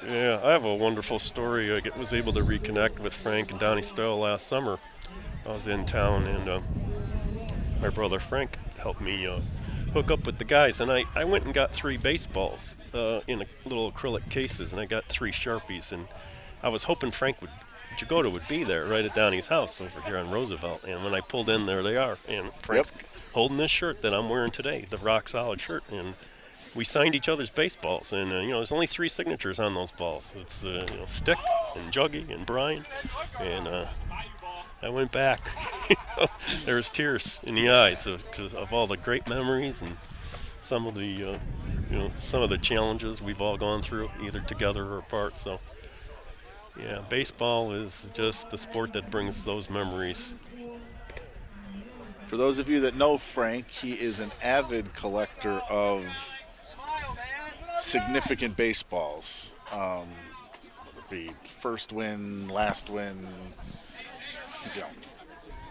Yeah, I have a wonderful story. I was able to reconnect with Frank and Donnie Stowe last summer. I was in town, and my brother Frank helped me hook up with the guys, and I went and got 3 baseballs in little acrylic cases, and I got 3 Sharpies, and I was hoping Frank Jagoda would be there right at Donnie's house over here on Roosevelt, and when I pulled in, there they are, and Frank's holding this shirt that I'm wearing today, the Rock Solid shirt, and we signed each other's baseballs, and you know, there's only 3 signatures on those balls. It's you know, Stick and Juggy and Brian, and I went back. There was tears in the eyes because of all the great memories and some of the you know, some of the challenges we've all gone through, either together or apart. So yeah, baseball is just the sport that brings those memories. For those of you that know Frank, he is an avid collector of significant baseballs. Whether it be first win, last win, you know,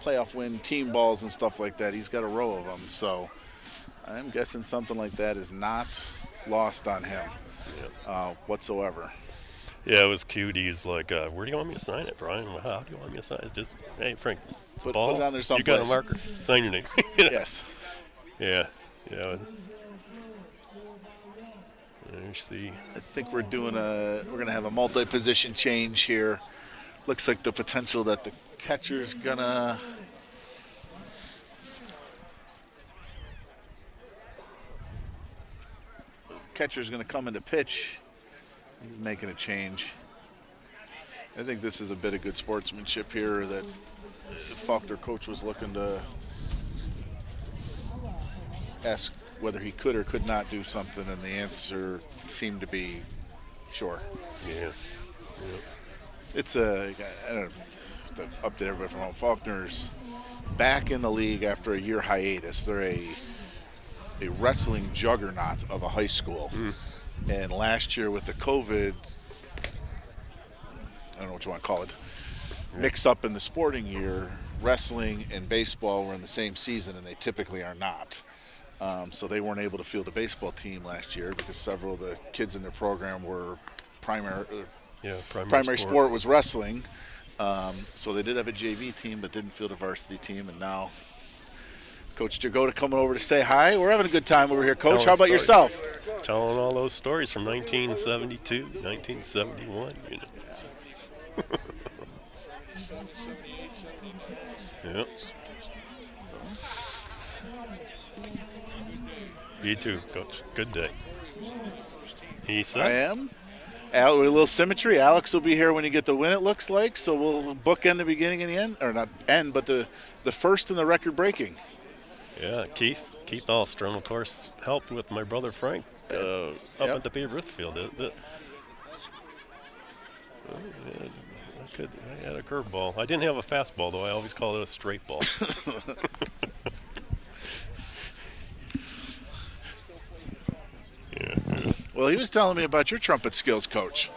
playoff win, team balls and stuff like that. He's got a row of them, so I'm guessing something like that is not lost on him whatsoever. Yeah, it was cute. He's like, where do you want me to sign it, Brian? How do you want me to sign it? Just, hey, Frank, put it on there someplace. You got a marker? Sign your name. Yes. Yeah. There's the. I think we're gonna have a multi-position change here. Looks like the potential that the catcher's gonna. Come into pitch. He's making a change. I think this is a bit of good sportsmanship here that the Falconer coach was looking to ask whether he could or could not do something, and the answer seemed to be sure. Yeah. It's I don't know, just to update everybody from home. Falconer's back in the league after a year hiatus. They're a wrestling juggernaut of a high school. And last year with the COVID, I don't know what you want to call it, mixed up in the sporting year, wrestling and baseball were in the same season, and they typically are not. So they weren't able to field a baseball team last year because several of the kids in their program were primary sport was wrestling. So they did have a JV team but didn't field a varsity team, and now Coach Jagoda coming over to say hi. We're having a good time over here, Coach. How about yourself? Telling all those stories from 1972, 1971, you know. Yep. You too, Coach. Good day. He said. I am. With a little symmetry. Alex will be here when you get the win, it looks like. So we'll bookend the beginning and the end. Or not end, but the first in the record breaking. Yeah, Keith Alstrom, of course, helped with my brother Frank up at the Babe Ruth field. I had a curveball. I didn't have a fastball, though. I always call it a straight ball. Yeah. Well, he was telling me about your trumpet skills, Coach.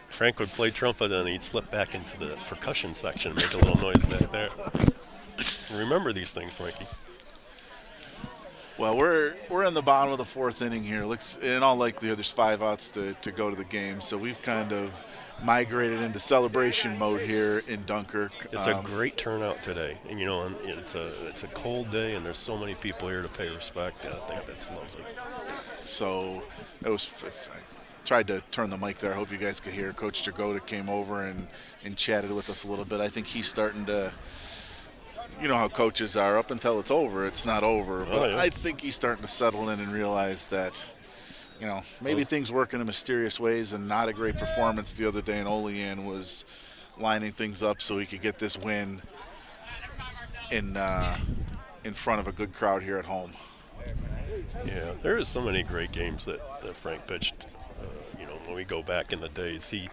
Frank would play trumpet and he'd slip back into the percussion section and make a little noise back there. Remember these things, Frankie. Well, we're in the bottom of the 4th inning here. Looks, in all likelihood, there's 5 outs to go to the game. So we've kind of migrated into celebration mode here in Dunkirk. It's a great turnout today, and you know, and it's a cold day, and there's so many people here to pay respect. I think that's lovely. So it was. I tried to turn the mic there. I hope you guys could hear. Coach Jagoda came over and chatted with us a little bit. I think he's starting to you know how coaches are. Up until it's over, it's not over. But yeah. I think he's starting to settle in and realize that, you know, maybe things work in mysterious ways, and not a great performance the other day in Olean was lining things up so he could get this win in front of a good crowd here at home. Yeah, there is so many great games that Frank pitched. You know, when we go back in the days, he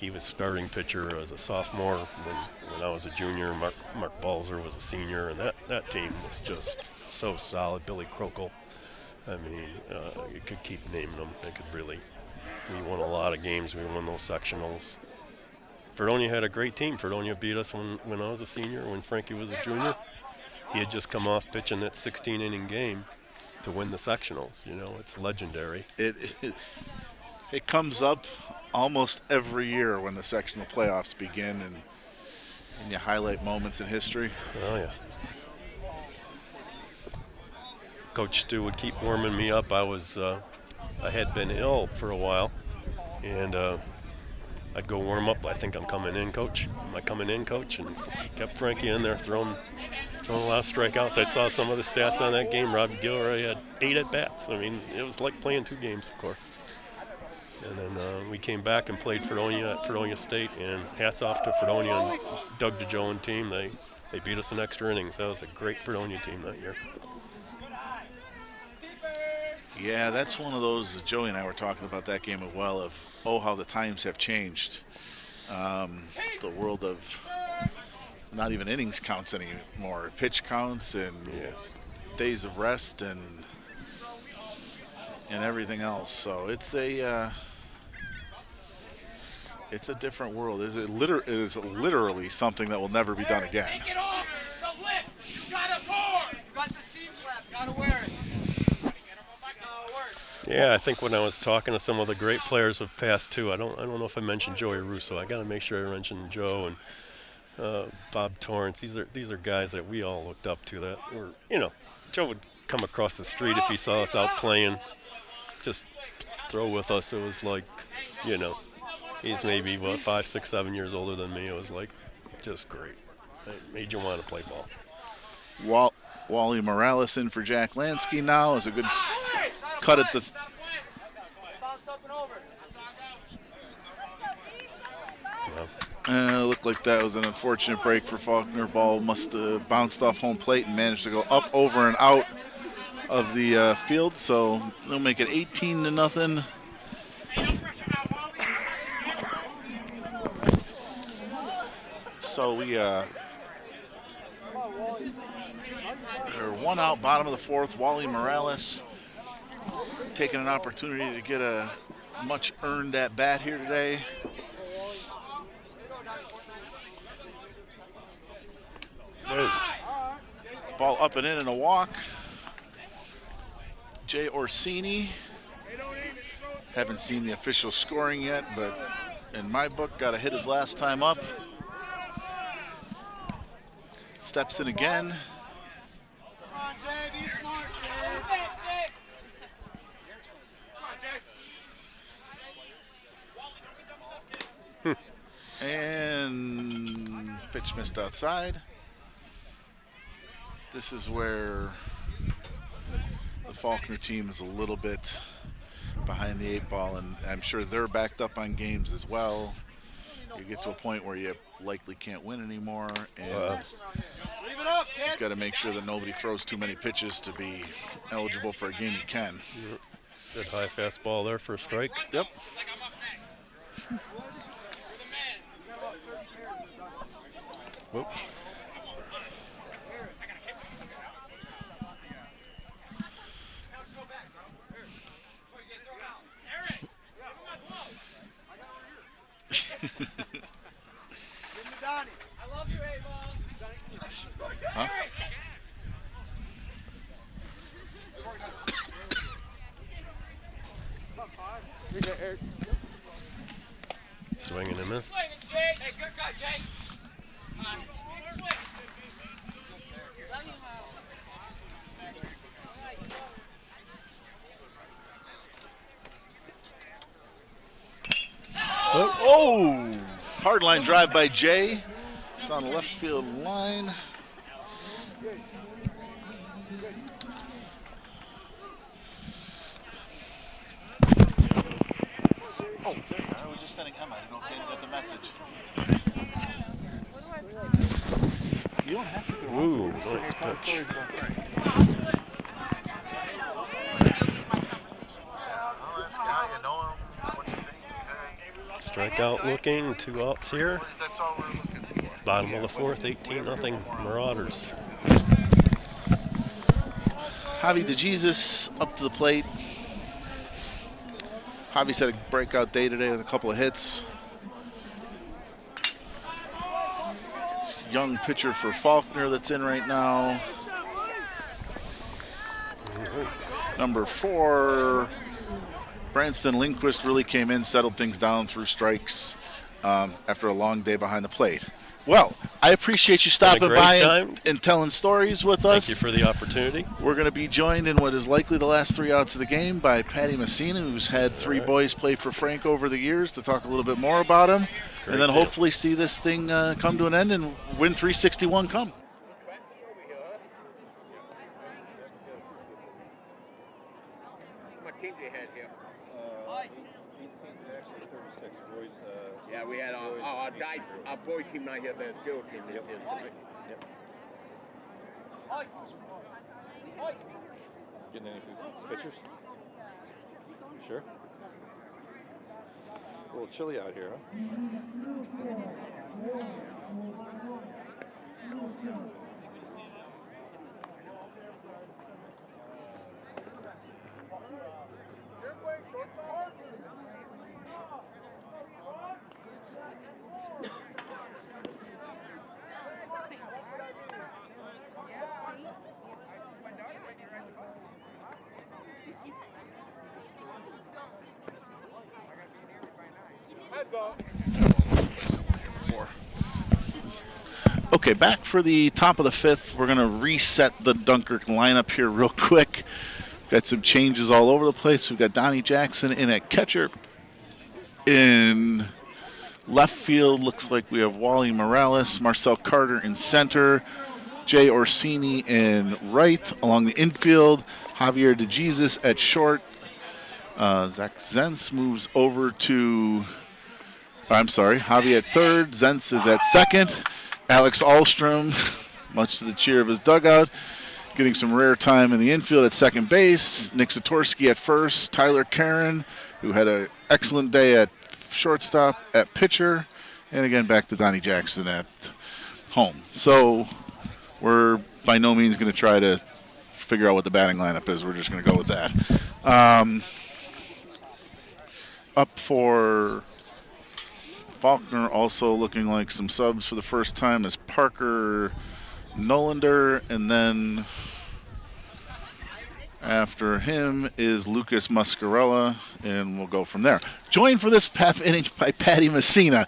was starting pitcher as a sophomore. When I was a junior, Mark Balzer was a senior, and that team was just so solid. Billy Krokel. I mean, you could keep naming them. They could really. We won a lot of games. We won those sectionals. Fredonia had a great team. Fredonia beat us when I was a senior, when Frankie was a junior. He had just come off pitching that 16-inning game to win the sectionals. You know, it's legendary. It comes up almost every year when the sectional playoffs begin, and you highlight moments in history. Oh, yeah. Coach Stu would keep warming me up. I had been ill for a while, and I'd go warm up. I think I'm coming in, coach. Am I coming in, coach? And kept Frankie in there, throwing a lot of strikeouts. I saw some of the stats on that game. Robbie Gilroy had 8 at-bats. I mean, it was like playing 2 games, of course. And then we came back and played Fredonia at Fredonia State, and hats off to Fredonia and Doug DeJoe team. They beat us in extra innings. That was a great Fredonia team that year. Yeah, that's one of those, Joey and I were talking about that game as well, of, how the times have changed. The world of not even innings counts anymore. Pitch counts and days of rest and everything else. So it's a different world. It is literally something that will never be done again. Take it off the lip. You got a pour. You got the seam flap. Gotta wear it. Yeah, I think when I was talking to some of the great players of past too, I don't know if I mentioned Joey Russo. I got to make sure I mention Joe and Bob Torrance. These are guys that we all looked up to. That were, you know, Joe would come across the street if he saw us out playing, just throw with us. It was like, you know, he's maybe 5, 6, 7 years older than me. It was like just great. It made you want to play ball. Wally Morales in for Jack Lansky now is a good cut at the. Looked like that was an unfortunate break for Falconer. Ball must have bounced off home plate and managed to go up, over, and out of the field. So they'll make it 18-0. So we are 1 out, bottom of the 4th. Wally Morales taking an opportunity to get a much earned at bat here today. Ball up and in and a walk. Jay Orsini. Haven't seen the official scoring yet, but in my book, got a hit his last time up. Steps in again. Come on, Jay, be smart, Jay. Come on, Jay. And pitch missed outside. This is where the Falconer team is a little bit behind the 8 ball, and I'm sure they're backed up on games as well. You get to a point where you likely can't win anymore, and just got to make sure that nobody throws too many pitches to be eligible for a game you can. Good high fastball there for a strike. Yep. Whoop. Huh? Swing and a miss. Hey, good try, Jay. Oh! Hard line drive by Jay down the left field line. Oh, I was just sending Emma. I didn't know if Dana got the message. You don't have to throw Ooh, nice pitch. Strikeout looking, 2 outs here. That's all we're looking for. Bottom of the 4th, 18-0 Marauders. Javi DeJesus up to the plate. Javi's had a breakout day today with a couple of hits. Young pitcher for Falconer that's in right now. Number 4, Branston Lindquist really came in, settled things down through strikes after a long day behind the plate. Well, I appreciate you stopping by and telling stories with us. Thank you for the opportunity. We're going to be joined in what is likely the last 3 outs of the game by Patty Messina, who's had 3 boys play for Frank over the years, to talk a little bit more about him. Great and then deal. hopefully see this thing come to an end and win 361 come. What team do you have here? 18, actually 36 boys. Yeah, we had our boy team not here, the girl team is here tonight. Getting any pictures? You sure? A little chilly out here, huh? Okay, back for the top of the 5th. We're going to reset the Dunkirk lineup here real quick. Got some changes all over the place. We've got Donnie Jackson in at catcher. In left field, looks like we have Wally Morales, Marcel Carter in center, Jay Orsini in right. Along the infield, Javier DeJesus at short. Zach Zentz moves over to, I'm sorry, Javi at third. Zentz is at second. Alex Ahlstrom, much to the cheer of his dugout, getting some rare time in the infield at second base. Nick Zatorsky at first. Tyler Karen, who had an excellent day at shortstop, at pitcher. And again, back to Donnie Jackson at home. So we're by no means going to try to figure out what the batting lineup is. We're just going to go with that. Up for Falconer, also looking like some subs for the first time, is Parker Nolander, and then after him is Lucas Muscarella, and we'll go from there. Joined for this half inning by Patty Messina.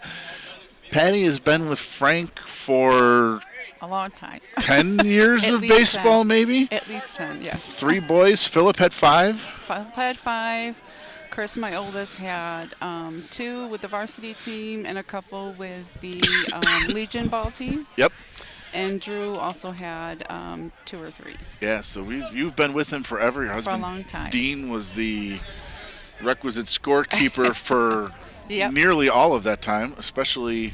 Patty has been with Frank for a long time. 10 years of baseball, 10. maybe? At least 10, yeah. 3 boys. Philip had 5. Philip had 5. Chris, my oldest, had 2 with the varsity team and a couple with the Legion ball team. Yep. And Drew also had 2 or 3. Yeah, so you've been with him forever. Your husband, for a long time. Dean, was the requisite scorekeeper for yep. nearly all of that time, especially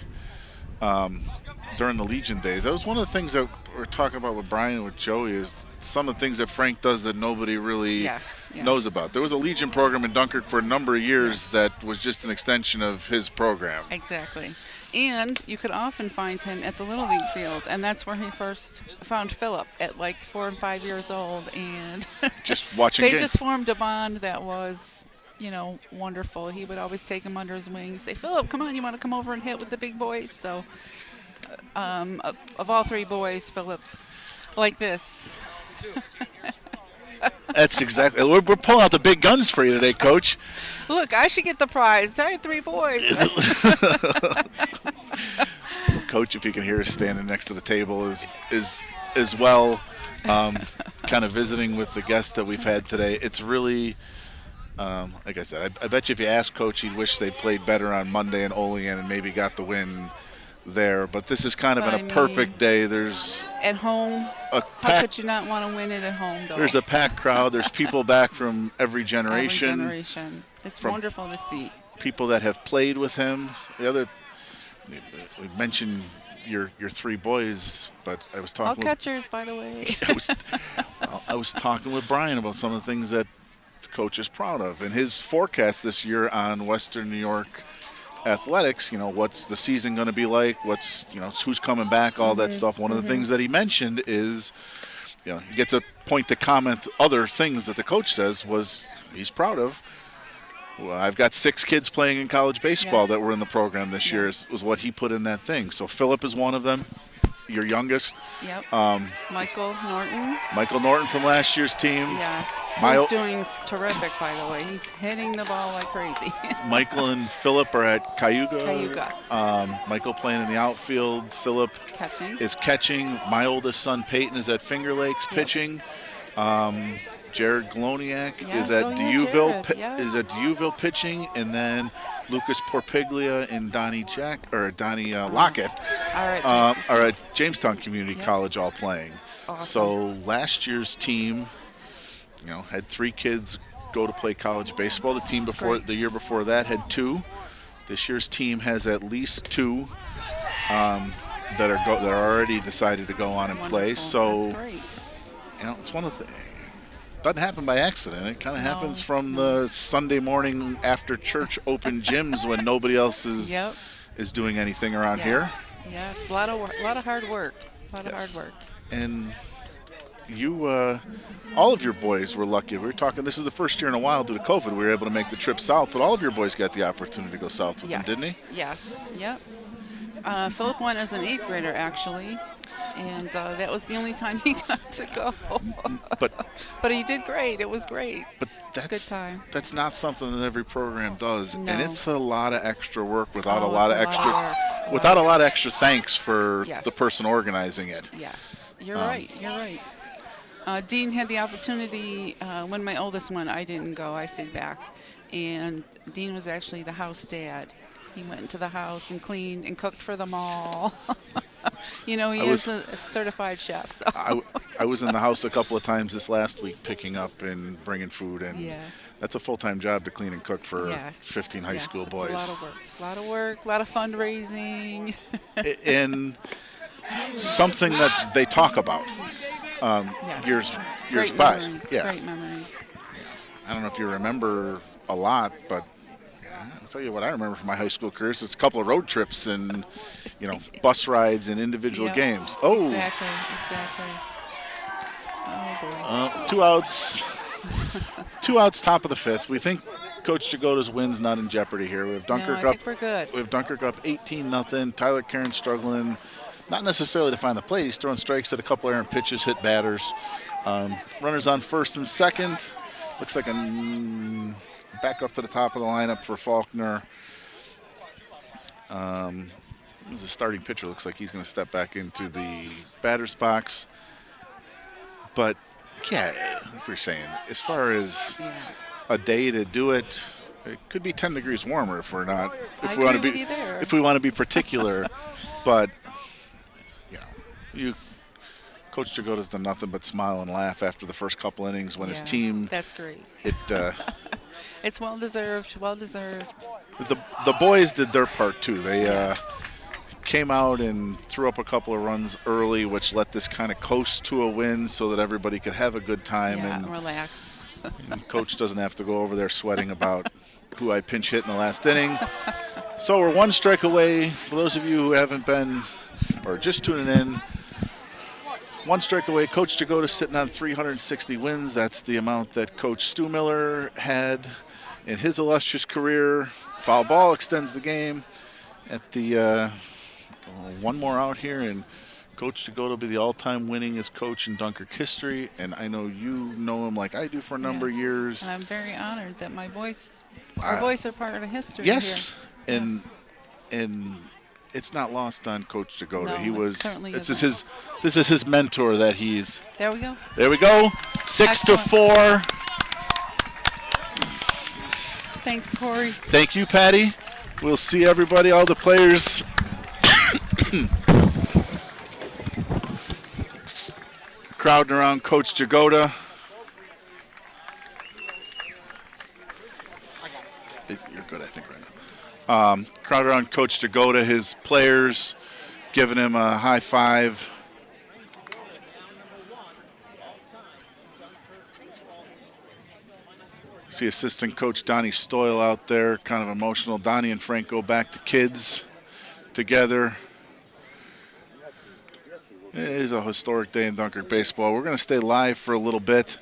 during the Legion days. That was one of the things that we're talking about with Brian and with Joey, is some of the things that Frank does that nobody really knows about. There was a Legion program in Dunkirk for a number of years that was just an extension of his program. Exactly. And you could often find him at the Little League field, and that's where he first found Philip at like 4 and 5 years old. And just watching they games. just formed a bond that was, wonderful. He would always take him under his wing, say, Philip, come on, you want to come over and hit with the big boys? So of all 3 boys, Philip's like this. That's exactly. We're pulling out the big guns for you today, Coach. Look, I should get the prize. I had 3 boys. Coach, if you can hear us standing next to the table, is as well, kind of visiting with the guests that we've had today. It's really, like I said, I bet you if you ask Coach, he'd wish they played better on Monday in Olean and maybe got the win there, but this has kind of But been a perfect day. There's at home. a How could you not want to win it at home, though? There's a packed crowd. There's people back from every generation. Every generation. It's wonderful to see. People that have played with him. We mentioned your 3 boys, but I was talking. All catchers, by the way. I was talking with Brian about some of the things that the coach is proud of, and his forecast this year on Western New York athletics. What's the season going to be like? Who's coming back? All that stuff. One of the things that he mentioned is, he gets a point to comment other things that the coach says was he's proud of. Well, I've got 6 kids playing in college baseball that were in the program this year, was what he put in that thing. So Philip is one of them, your youngest. Yep. Michael Norton. Michael Norton from last year's team. Yes. He's doing terrific, by the way. He's hitting the ball like crazy. Michael and Philip are at Cayuga. Cayuga. Michael playing in the outfield. Philip is catching. My oldest son, Peyton, is at Finger Lakes pitching. Jared Gloniak is at Dieuville pitching, and then Lucas Porpiglia and Donnie Lockett are at Jamestown Community College all playing. Awesome. So last year's team, had 3 kids go to play college baseball. The year before that had 2. This year's team has at least 2 that are already decided to go on and play. So that's great. It's one of the. Doesn't happen by accident. It kind of happens from the Sunday morning after church open gyms when nobody else is doing anything around here. Yes, a lot of hard work. Hard work. And you, all of your boys were lucky. We were talking. This is the first year in a while due to COVID we were able to make the trip south. But all of your boys got the opportunity to go south with them, didn't he? Yes. Philip went as an 8th grader actually. And that was the only time he got to go. But he did great. It was great. But that's a good time. That's not something that every program does, no. And it's a lot of extra work without a lot of extra thanks for the person organizing it. Yes, you're right. Dean had the opportunity when my oldest went. I didn't go. I stayed back, and Dean was actually the house dad. He went into the house and cleaned and cooked for them all. He is a certified chef. So. I was in the house a couple of times this last week picking up and bringing food, and that's a full-time job to clean and cook for 15 high school boys. A lot of work, a lot of fundraising. And something that they talk about years by. Great memories. I don't know if you remember a lot, but I'll tell you what I remember from my high school career. It's a couple of road trips and, bus rides and individual games. Oh. Exactly. Oh, boy. 2 outs. 2 outs, top of the 5th. We think Coach Jagoda's win's not in jeopardy here. We have Dunkirk up. We're good. We have Dunkirk up 18-0. Tyler Caron struggling, not necessarily to find the plate. He's throwing strikes at a couple errant pitches, hit batters. Runners on first and second. Looks like a back up to the top of the lineup for Falconer. The starting pitcher looks like he's going to step back into the batter's box. But, like we're saying, as far as a day to do it, it could be 10 degrees warmer if we're not. If we want to be particular, but Coach Jagoda's done nothing but smile and laugh after the first couple innings when his team. That's great. It's well deserved. The boys did their part too. They came out and threw up a couple of runs early, which let this kind of coast to a win so that everybody could have a good time and relax. And Coach doesn't have to go over there sweating about who I pinch hit in the last inning. So we're 1 strike away. For those of you who haven't been or just tuning in, 1 strike away. Coach Jagoda sitting on 360 wins. That's the amount that Coach Stu Miller had in his illustrious career. Foul ball extends the game. At the 1 more out here, and Coach Jagoda will be the all-time winningest coach in Dunkirk history. And I know you know him like I do for a number of years. And I'm very honored that our boys are part of the history. Yes, here. And it's not lost on Coach Jagoda. No, This is his mentor that he's. There we go. 6-4. Thanks, Corey. Thank you, Patty. We'll see everybody, all the players Crowding around Coach Jagoda. You're good, I think, right now. Crowded around Coach Jagoda, his players giving him a high five. See assistant coach Donnie Stoyle out there, kind of emotional. Donnie and Frank go back to kids together. It is a historic day in Dunkirk baseball. We're going to stay live for a little bit.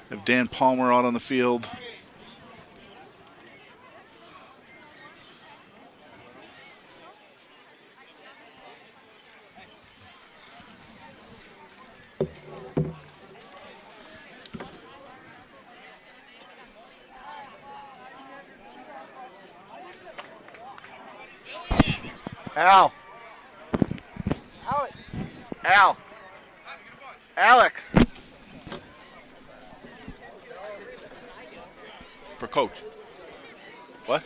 Have Dan Palmer out on the field. Al. Al. Alex. For coach. What?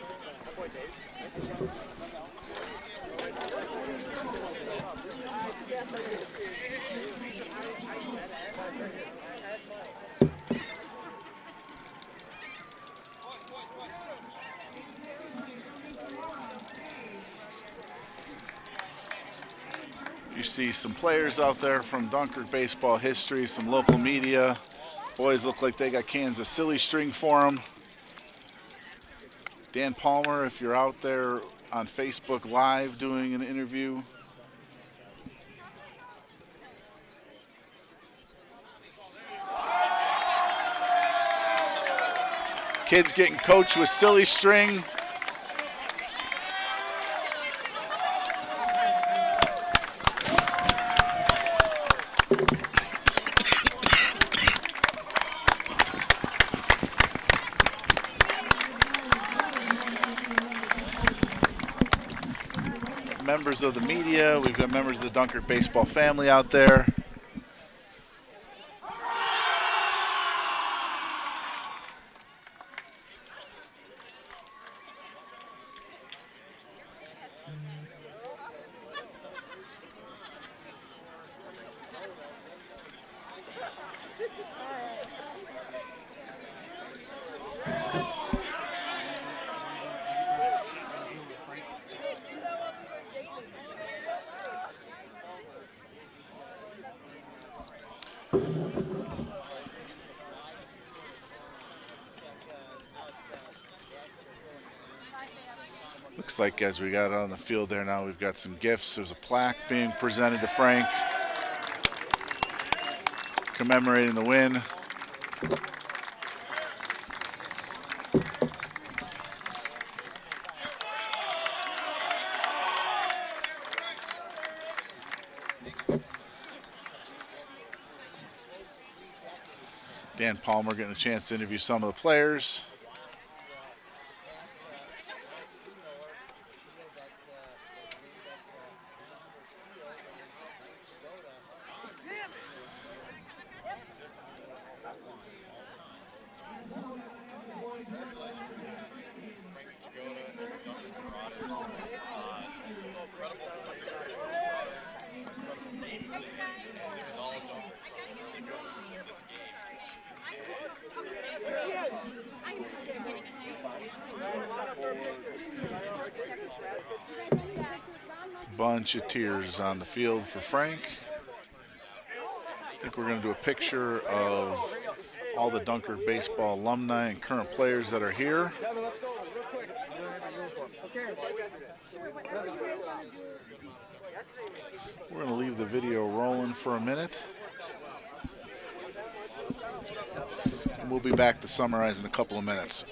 You see some players out there from Dunkirk baseball history, some local media. Boys look like they got cans of silly string for them. Dan Palmer, if you're out there on Facebook Live doing an interview. Kids getting coached with silly string. Members of the media, we've got members of the Dunkirk baseball family out there. Looks like as we got on the field there now, we've got some gifts. There's a plaque being presented to Frank, commemorating the win. Dan Palmer getting a chance to interview some of the players. Bunch of tears on the field for Frank. I think we're going to do a picture of all the Dunkirk baseball alumni and current players that are here. We're going to leave the video rolling for a minute. And we'll be back to summarize in a couple of minutes.